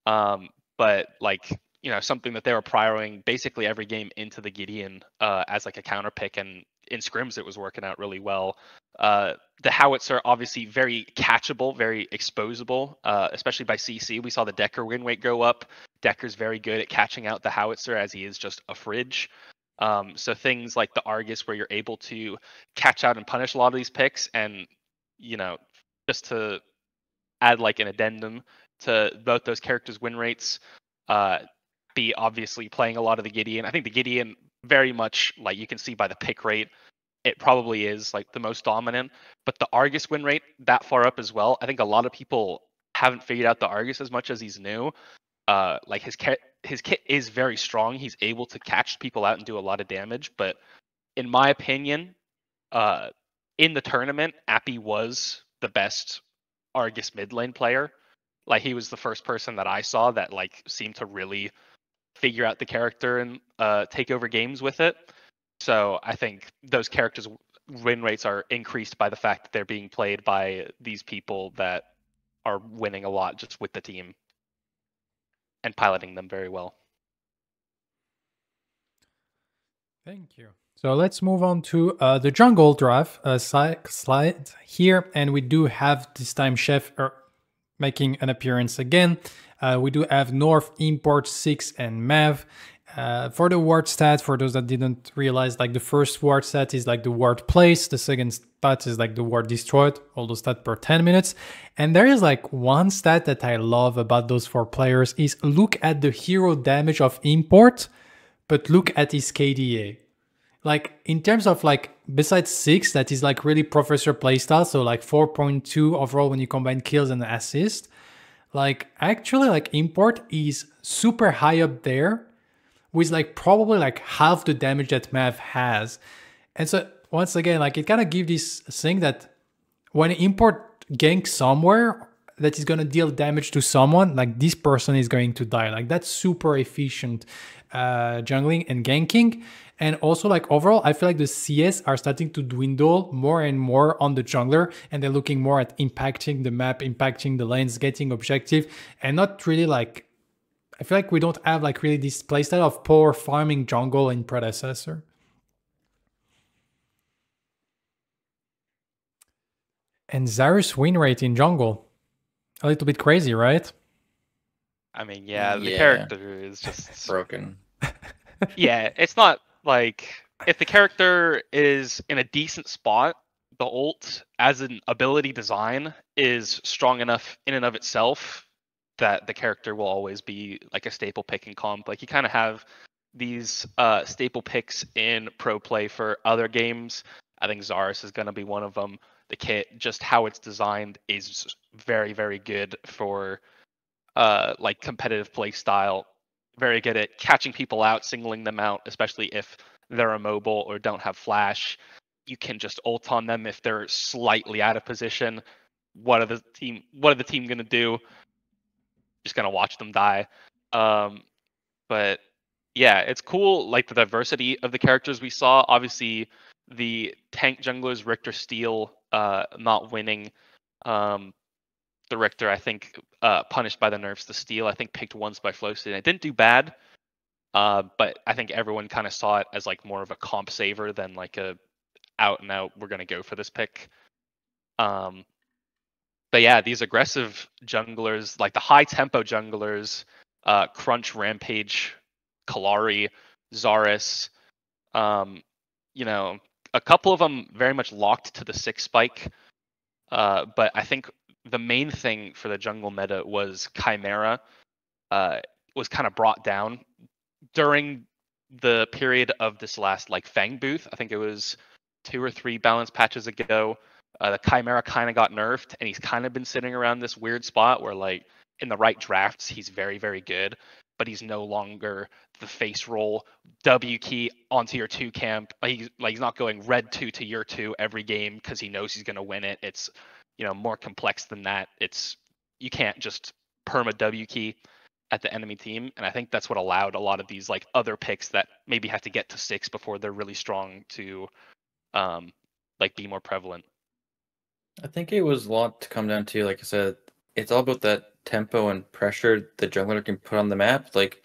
But like, something that they were prioring basically every game into the Gideon as like a counter pick, and in scrims it was working out really well. The Howitzer obviously very catchable, very exposable, especially by CC. We saw the Decker win rate go up. Decker's very good at catching out the Howitzer as he is just a fridge. So things like the Argus where you're able to catch out and punish a lot of these picks, and just to add like an addendum to both those characters' win rates, be obviously playing a lot of the Gideon. I think the Gideon very much, like you can see by the pick rate, it probably is like the most dominant. But the Argus win rate that far up as well. I think a lot of people haven't figured out the Argus as much as he's new. Like his kit is very strong. He's able to catch people out and do a lot of damage. But in my opinion, in the tournament, Appy was the best Argus mid lane player. Like he was the first person that I saw that like seemed to really figure out the character and take over games with it. So I think those characters' win rates are increased by the fact that they're being played by these people that are winning a lot just with the team and piloting them very well. Thank you. So let's move on to the jungle draft slide here, and we do have this time Chef making an appearance again. We do have North, Import, 6, and Mav. For the ward stat, for those that didn't realize, like the first ward stat is like the ward place, the second stat is like the ward destroyed, all those stats per 10 minutes. And there is like one stat that I love about those 4 players is look at the hero damage of Import, but look at his KDA. Like in terms of like, besides 6, that is like really Professor playstyle, so like 4.2 overall when you combine kills and assist. Like actually like Import is super high up there with like probably like half the damage that Mav has. And so once again, like it kind of gives this thing that when Import ganks somewhere, that is going to deal damage to someone, like this person is going to die. Like that's super efficient jungling and ganking. And also like overall, I feel like the CS are starting to dwindle more and more on the jungler, and they're looking more at impacting the map, impacting the lanes, getting objective, and not really like, I feel like we don't have like really this playstyle of power farming jungle in Predecessor. And Zarus win rate in jungle. A little bit crazy, right? I mean, yeah, the Yeah. character is just Broken. Yeah, it's not like if the character is in a decent spot, the ult as an ability design is strong enough in and of itself that the character will always be like a staple pick in comp. Like you kind of have these staple picks in pro play for other games. I think Zarus is going to be one of them. The kit, just how it's designed, is very, very good for like competitive play style. Very good at catching people out, singling them out, especially if they're immobile or don't have flash. You can just ult on them if they're slightly out of position. What are the team gonna do? Just gonna watch them die. But yeah, it's cool, like the diversity of the characters we saw. Obviously, the tank junglers Richter Steel not winning. The Richter, I think, punished by the nerfs to Steel. I think picked once by Flowstate. It didn't do bad, but I think everyone kind of saw it as like more of a comp saver than like a out and out, we're gonna go for this pick. But yeah, these aggressive junglers, like the high tempo junglers, Crunch, Rampage, Kalari, Zarus, you know, a couple of them very much locked to the 6 spike. But I think the main thing for the jungle meta was Chimera was kind of brought down during the period of this last like Fang booth. I think it was 2 or 3 balance patches ago. The Chimera kind of got nerfed, and he's kind of been sitting around this weird spot where, like, in the right drafts, he's very, very good, but he's no longer the face roll W key onto your 2 camp. He's not going red 2 to your 2 every game because he knows he's going to win it. It's, you know, more complex than that. It's, you can't just perma W key at the enemy team, and I think that's what allowed a lot of these like other picks that maybe have to get to 6 before they're really strong to like be more prevalent. I think it was a lot to come down to, like I said, it's all about that tempo and pressure the jungler can put on the map. Like,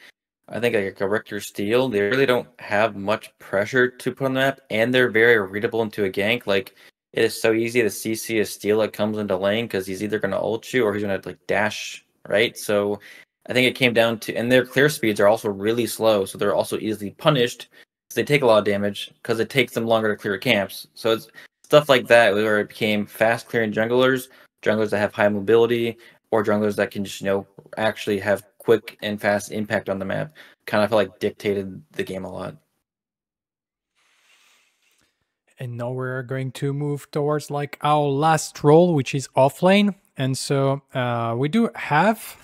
I think like a Richter Steel, they really don't have much pressure to put on the map, and they're very readable into a gank. Like, it is so easy to CC a Steel that comes into lane because he's either going to ult you or he's going to like dash, right? So I think it came down to, and their clear speeds are also really slow, so they're also easily punished because they take a lot of damage because it takes them longer to clear camps. So it's stuff like that where it became fast clearing junglers that have high mobility, or junglers that can just, you know, actually have quick and fast impact on the map. Kind of felt like dictated the game a lot. And now we're going to move towards like our last role, which is offlane. And so we do have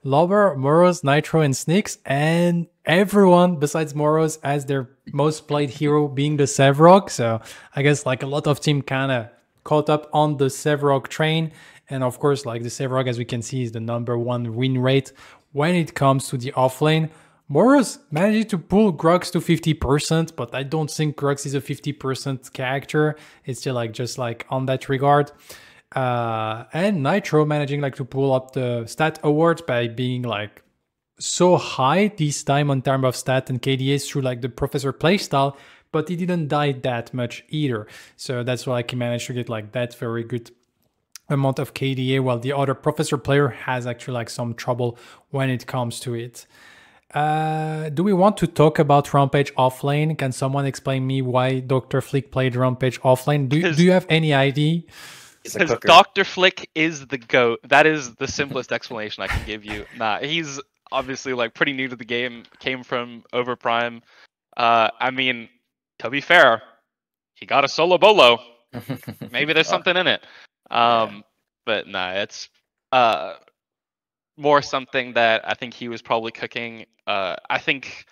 Lover, Moros, Nitro, and Sneaks, and everyone besides Moros as their most played hero being the Sevrog. So I guess like a lot of team kind of caught up on the Sevrog train. And of course, like the Sevrog, as we can see, is the #1 win rate when it comes to the offlane. Moros managed to pull Grux to 50%, but I don't think Grux is a 50% character. It's still like just like on that regard. And Nitro managing like to pull up the stat awards by being like so high this time on terms of stat and KDAs through like the Professor playstyle, but he didn't die that much either. So that's why like, he managed to get like that very good amount of KDA, while the other Professor player has actually like some trouble when it comes to it. Do we want to talk about Rampage offlane? Can someone explain me why Dr. Flick played Rampage offlane? Do you have any idea? Because Dr. Flick is the GOAT. That is the simplest explanation I can give you. Nah, he's obviously like pretty new to the game, came from Overprime. I mean, to be fair, he got a solo bolo. Maybe there's something in it. But nah, it's more something that I think he was probably cooking. I think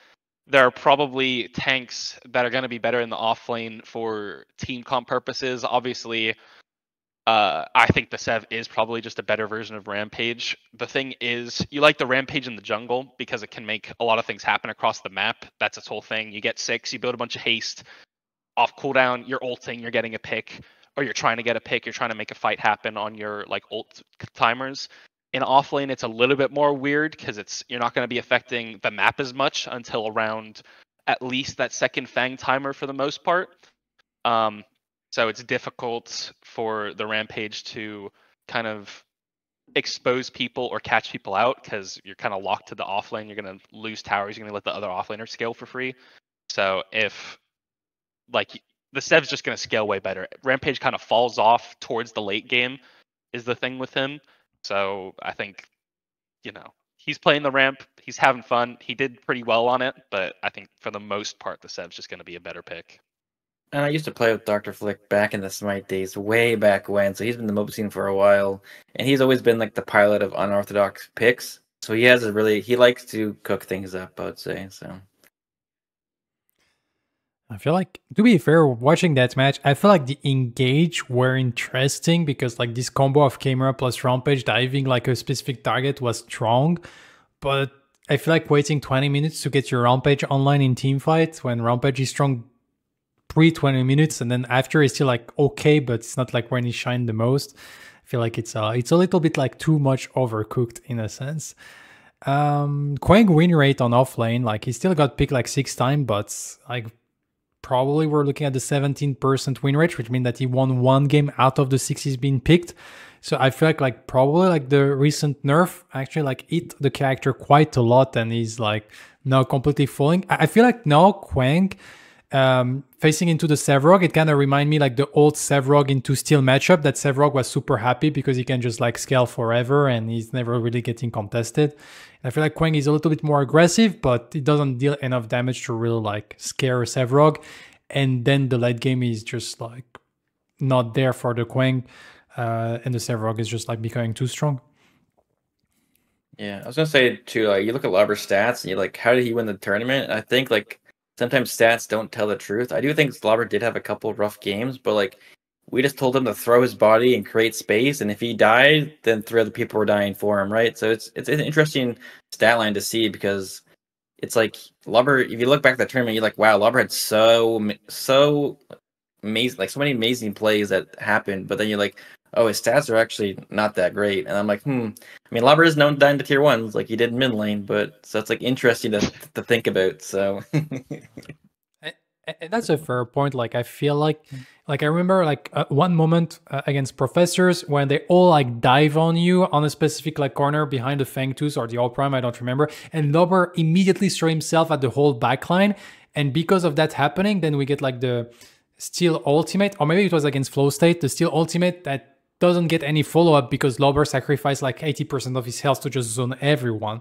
there are probably tanks that are going to be better in the offlane for team comp purposes. Obviously, I think the Sev is probably just a better version of Rampage. The thing is, you like the Rampage in the jungle because it can make a lot of things happen across the map. That's its whole thing. You get 6, you build a bunch of haste. Off cooldown, you're ulting, you're getting a pick, or you're trying to get a pick, you're trying to make a fight happen on your like ult timers. In offlane, it's a little bit more weird because you're not going to be affecting the map as much until around at least that second Fang timer for the most part. So it's difficult for the Rampage to kind of expose people or catch people out because you're kind of locked to the offlane. You're going to lose towers. You're going to let the other offlaner scale for free. So if like the Sev's just going to scale way better. Rampage kind of falls off towards the late game is the thing with him. So I think, he's playing the ramp. He's having fun. He did pretty well on it, but I think for the most part, the Sev's just going to be a better pick. And I used to play with Dr. Flick back in the Smite days, way back when. So he's been in the MOBA scene for a while, and he's always been like the pilot of unorthodox picks. So he likes to cook things up, I would say. So I feel like, to be fair, watching that match, I feel like the engage were interesting because like this combo of Camera plus Rampage diving like a specific target was strong, but I feel like waiting 20 minutes to get your Rampage online in teamfight when Rampage is strong pre-20 minutes and then after is still like okay, but it's not like when he shined the most. I feel like it's a little bit like too much overcooked in a sense. Quang win rate on offlane, like he still got picked like 6 times, but like probably we're looking at the 17% win rate, which means that he won 1 game out of the 6 he's been picked. So I feel like probably like the recent nerf actually like hit the character quite a lot and he's like now completely falling. I feel like now Quang facing into the Sevrog, it kind of remind me like the old Sevrog into Steel matchup that Sevrog was super happy because he can just like scale forever and he's never really getting contested. And I feel like Quang is a little bit more aggressive, but it doesn't deal enough damage to really like scare Sevrog. And then the late game is just like not there for the Quang, and the Sevrog is just like becoming too strong. Yeah, I was gonna say too, like you look at Lobber's stats and you're like, how did he win the tournament? I think like sometimes stats don't tell the truth. I do think Slobber did have a couple of rough games, but like we just told him to throw his body and create space, and if he died, then 3 other people were dying for him, right? So it's an interesting stat line to see because it's like Lobber. If you look back at the tournament, you're like, wow, Lobber had so amazing, like so many amazing plays that happened, but then you're like, oh, his stats are actually not that great, and I'm like, I mean, Lobber is known to die into tier 1s like he did in mid lane, but so it's like interesting to think about. So And that's a fair point. Like I feel like I remember like one moment against Professors when they all like dive on you on a specific like corner behind the Fang Tooth or the All Prime, I don't remember. And Lobber immediately threw himself at the whole backline, and because of that happening, then we get like the Steel ultimate, or maybe it was against Flow State, the Steel ultimate that doesn't get any follow-up because Lobber sacrificed like 80% of his health to just zone everyone.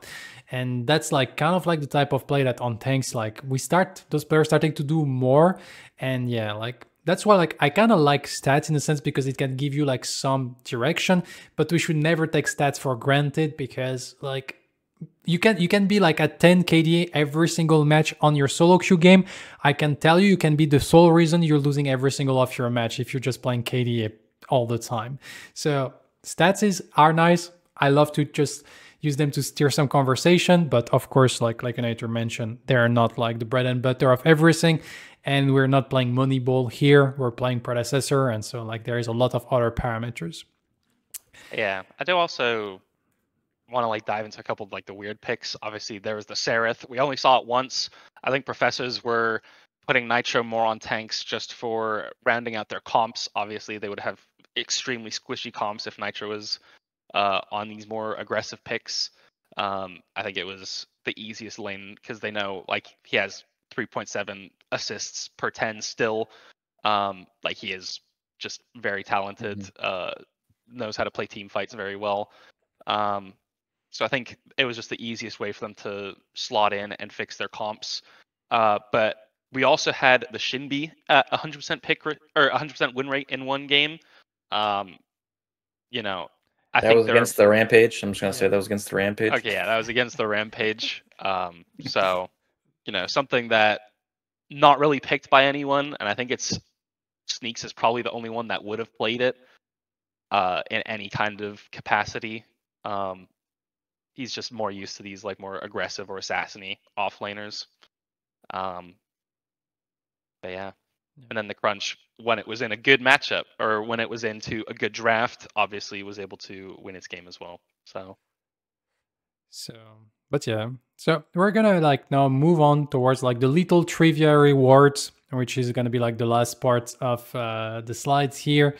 And that's like kind of like the type of play that on tanks, like those players starting to do more. And yeah, like that's why like I kind of like stats in a sense because it can give you like some direction, but we should never take stats for granted because like you can be like at 10 KDA every single match on your solo queue game. I can tell you can be the sole reason you're losing every single of your match if you're just playing KDA all the time. So stats are nice. I love to just use them to steer some conversation, but of course, like Lakenator mentioned, they're not like the bread and butter of everything, and we're not playing Moneyball here. We're playing Predecessor, and so like there is a lot of other parameters. Yeah, I do also want to like dive into a couple of like the weird picks. Obviously, there was the Seraph. We only saw it once. I think Professors were putting Nitro more on tanks just for rounding out their comps. Obviously, they would have extremely squishy comps if Nitro was on these more aggressive picks. I think it was the easiest lane because they know like he has 3.7 assists per 10 still. Like he is just very talented, knows how to play team fights very well. So I think it was just the easiest way for them to slot in and fix their comps. But we also had the Shinbi at 100% pick or 100% win rate in one game. You know, I that think was against the Rampage. I'm just gonna say that was against the Rampage. Okay, yeah, that was against the Rampage. So, something that not really picked by anyone, and I think Sneaks is probably the only one that would have played it. in any kind of capacity. He's just more used to these like more aggressive or assassiny offlaners. But yeah. And then the crunch, when it was in a good matchup or when it was into a good draft, obviously was able to win its game as well. So, but yeah. So we're gonna like now move on towards like the little trivia rewards, which is gonna be like the last part of the slides here.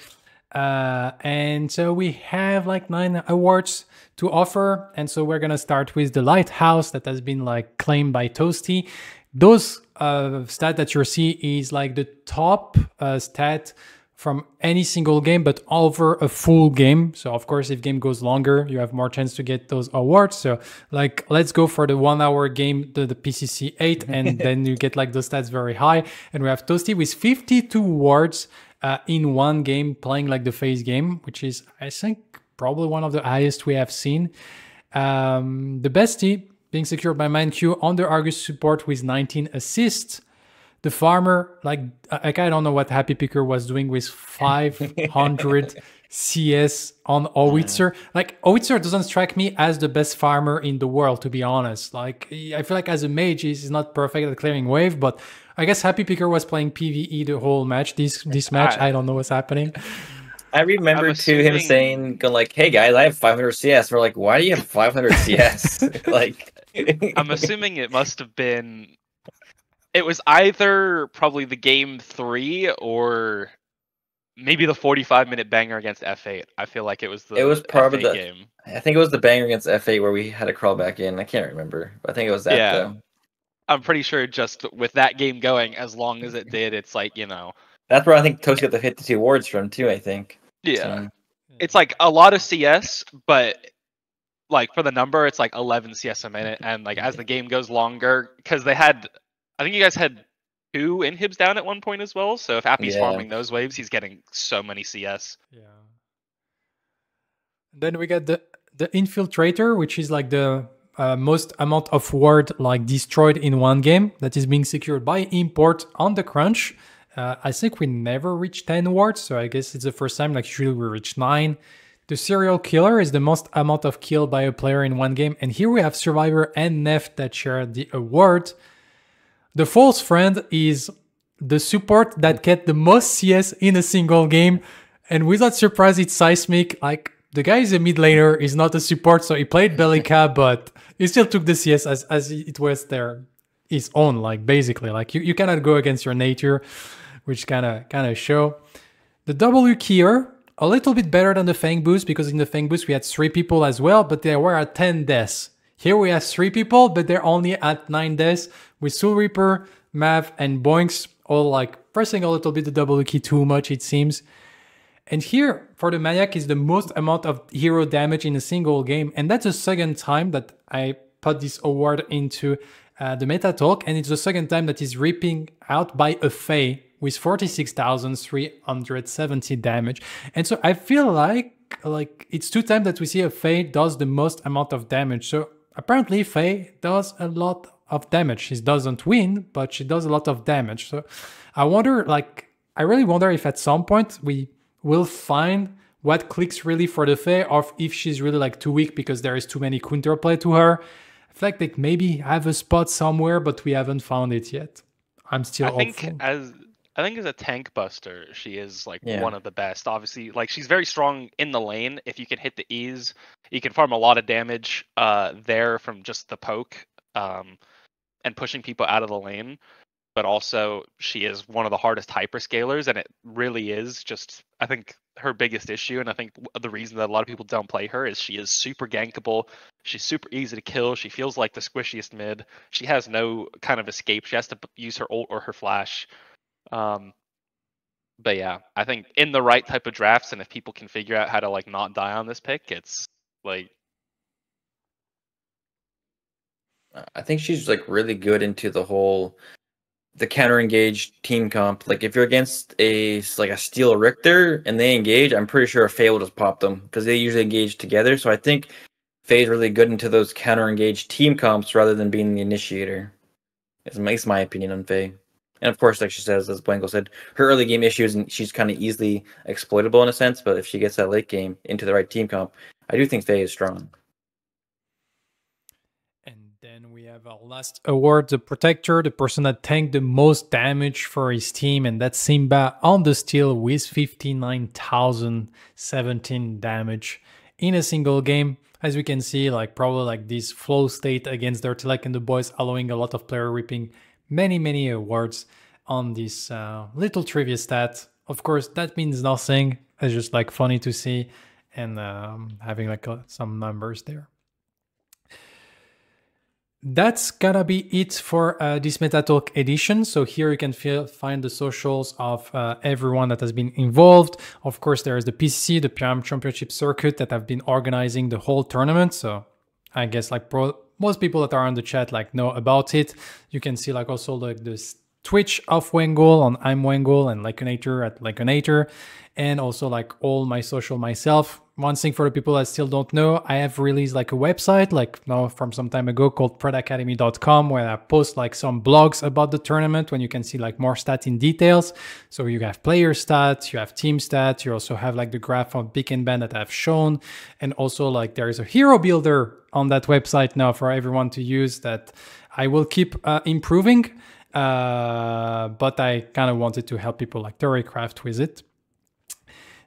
And so we have like 9 awards to offer. And so we're gonna start with the Lighthouse that has been like claimed by Toasty. Those stat that you see is like the top stat from any single game, but over a full game. So of course, if game goes longer, you have more chance to get those awards. So like, let's go for the 1 hour game, the PCC 8, and then you get like those stats very high. And we have Toasty with 52 awards in one game, playing like the phase game, which is, I think, probably one of the highest we have seen. The bestie being secured by ManQ on the Argus support with 19 assists. The farmer, like I don't know what Happy Picker was doing with 500 CS on Howitzer. Like Howitzer doesn't strike me as the best farmer in the world, to be honest. Like I feel like as a mage, he's not perfect at clearing wave, but I guess Happy Picker was playing PvE the whole match. This match, I don't know what's happening. I remember him saying, like, "Hey guys, I have 500 CS." We're like, "Why do you have 500 CS?" Like, I'm assuming it must have been. It was either probably the game 3 or maybe the 45-minute banger against F8. I feel like it was the. It was probably F8 game. I think it was the banger against F8 where we had to crawl back in. I can't remember, but I think it was that though. I'm pretty sure just with that game going as long as it did, it's like, you know. That's where I think Toast got the 52 awards from too, I think. Yeah. So. It's like a lot of CS, but like for the number, it's like 11 CS a minute. And like as the game goes longer, because they had, I think you guys had 2 inhibs down at one point as well. So if Appy's farming those waves, he's getting so many CS. Yeah. Then we got the Infiltrator, which is like the most amount of ward like destroyed in one game that is being secured by import on the crunch. I think we never reached 10 wards, so I guess it's the first time. Like usually we reach 9. The Serial Killer is the most amount of kill by a player in one game, and here we have Survivor and Neft that share the award. The False Friend is the support that get the most CS in a single game, and without surprise, it's Seismic. Like the guy is a mid laner, is not a support, so he played Bellica, but he still took the CS as it was his own. Like basically, like you cannot go against your nature, which kind of show. The W Keyer, a little bit better than the Fang Boost, because in the Fang Boost we had 3 people as well, but they were at 10 deaths. Here we have 3 people, but they're only at 9 deaths, with Soul Reaper, Mav, and Boinks all like pressing a little bit the W key too much, it seems. And here, for the Maniac, is the most amount of hero damage in a single game, and that's the second time that I put this award into the meta talk, and it's the second time that is ripping out by a Fae with 46,370 damage. And so I feel like it's 2 times that we see a Fae does the most amount of damage. So apparently Fae does a lot of damage. She doesn't win, but she does a lot of damage. So I wonder, like, I really wonder if at some point we will find what clicks really for the Fae, or if she's really like too weak because there is too many counterplay to her. I feel like they maybe have a spot somewhere, but we haven't found it yet. I'm still hopeful. I think as a tank buster, she is like one of the best. Obviously, like she's very strong in the lane. If you can hit the E's, you can farm a lot of damage there from just the poke and pushing people out of the lane. But also, she is one of the hardest hyperscalers, and it really is just, I think, her biggest issue. And I think the reason that a lot of people don't play her is she is super gankable. She's super easy to kill. She feels like the squishiest mid. She has no kind of escape. She has to use her ult or her flash. But yeah, I think in the right type of drafts, and if people can figure out how to like not die on this pick, it's like. I think she's like really good into the counter engage team comp. Like if you're against a Steel Richter and they engage, I'm pretty sure a Faye will just pop them because they usually engage together. So I think Faye's really good into those counter engage team comps rather than being the initiator. It makes my opinion on Faye. And of course, like she says, as Wangle said, her early game issues, and she's kind of easily exploitable in a sense. But if she gets that late game into the right team comp, I do think Faye is strong. And then we have our last award, the Protector, the person that tanked the most damage for his team, and that's Simba on the steal with 59,017 damage in a single game. As we can see, like probably like this flow state against Dirty Like and the boys, allowing a lot of player reaping many awards on this little trivia stat. Of course, that means nothing. It's just like funny to see, and having like some numbers there. That's gonna be it for this Meta Talk edition. So here you can find the socials of everyone that has been involved. Of course, there is the PCC, the PM Championship Circuit, that have been organizing the whole tournament. So I guess like most people that are on the chat like know about it. You can see like also like this Twitch of Wangle on I'm Wangle, and Lakenator at Lakenator, and also like all my social myself. One thing for the people that still don't know, I have released like a website like now from some time ago called predacademy.com, where I post like some blogs about the tournament when you can see like more stats in details. So you have player stats, you have team stats, you also have like the graph of Big and Ban that I've shown. And also like there is a hero builder on that website now for everyone to use that I will keep improving. But I kind of wanted to help people like Theorycraft with it.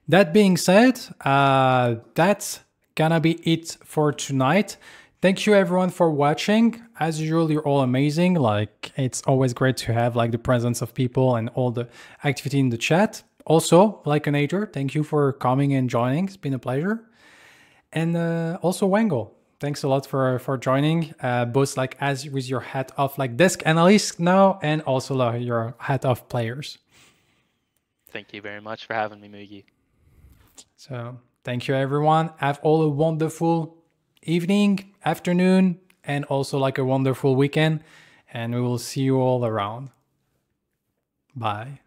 That being said, that's gonna be it for tonight. Thank you everyone for watching. As usual, you're all amazing. Like, it's always great to have like the presence of people and all the activity in the chat. Also, Lakenator, thank you for coming and joining. It's been a pleasure. And also Wangle, thanks a lot for joining. Both like as with your hat off like desk analyst now, and also your hat off players. Thank you very much for having me, Mugi. So thank you everyone. Have all a wonderful evening, afternoon, and also like a wonderful weekend. And we will see you all around. Bye.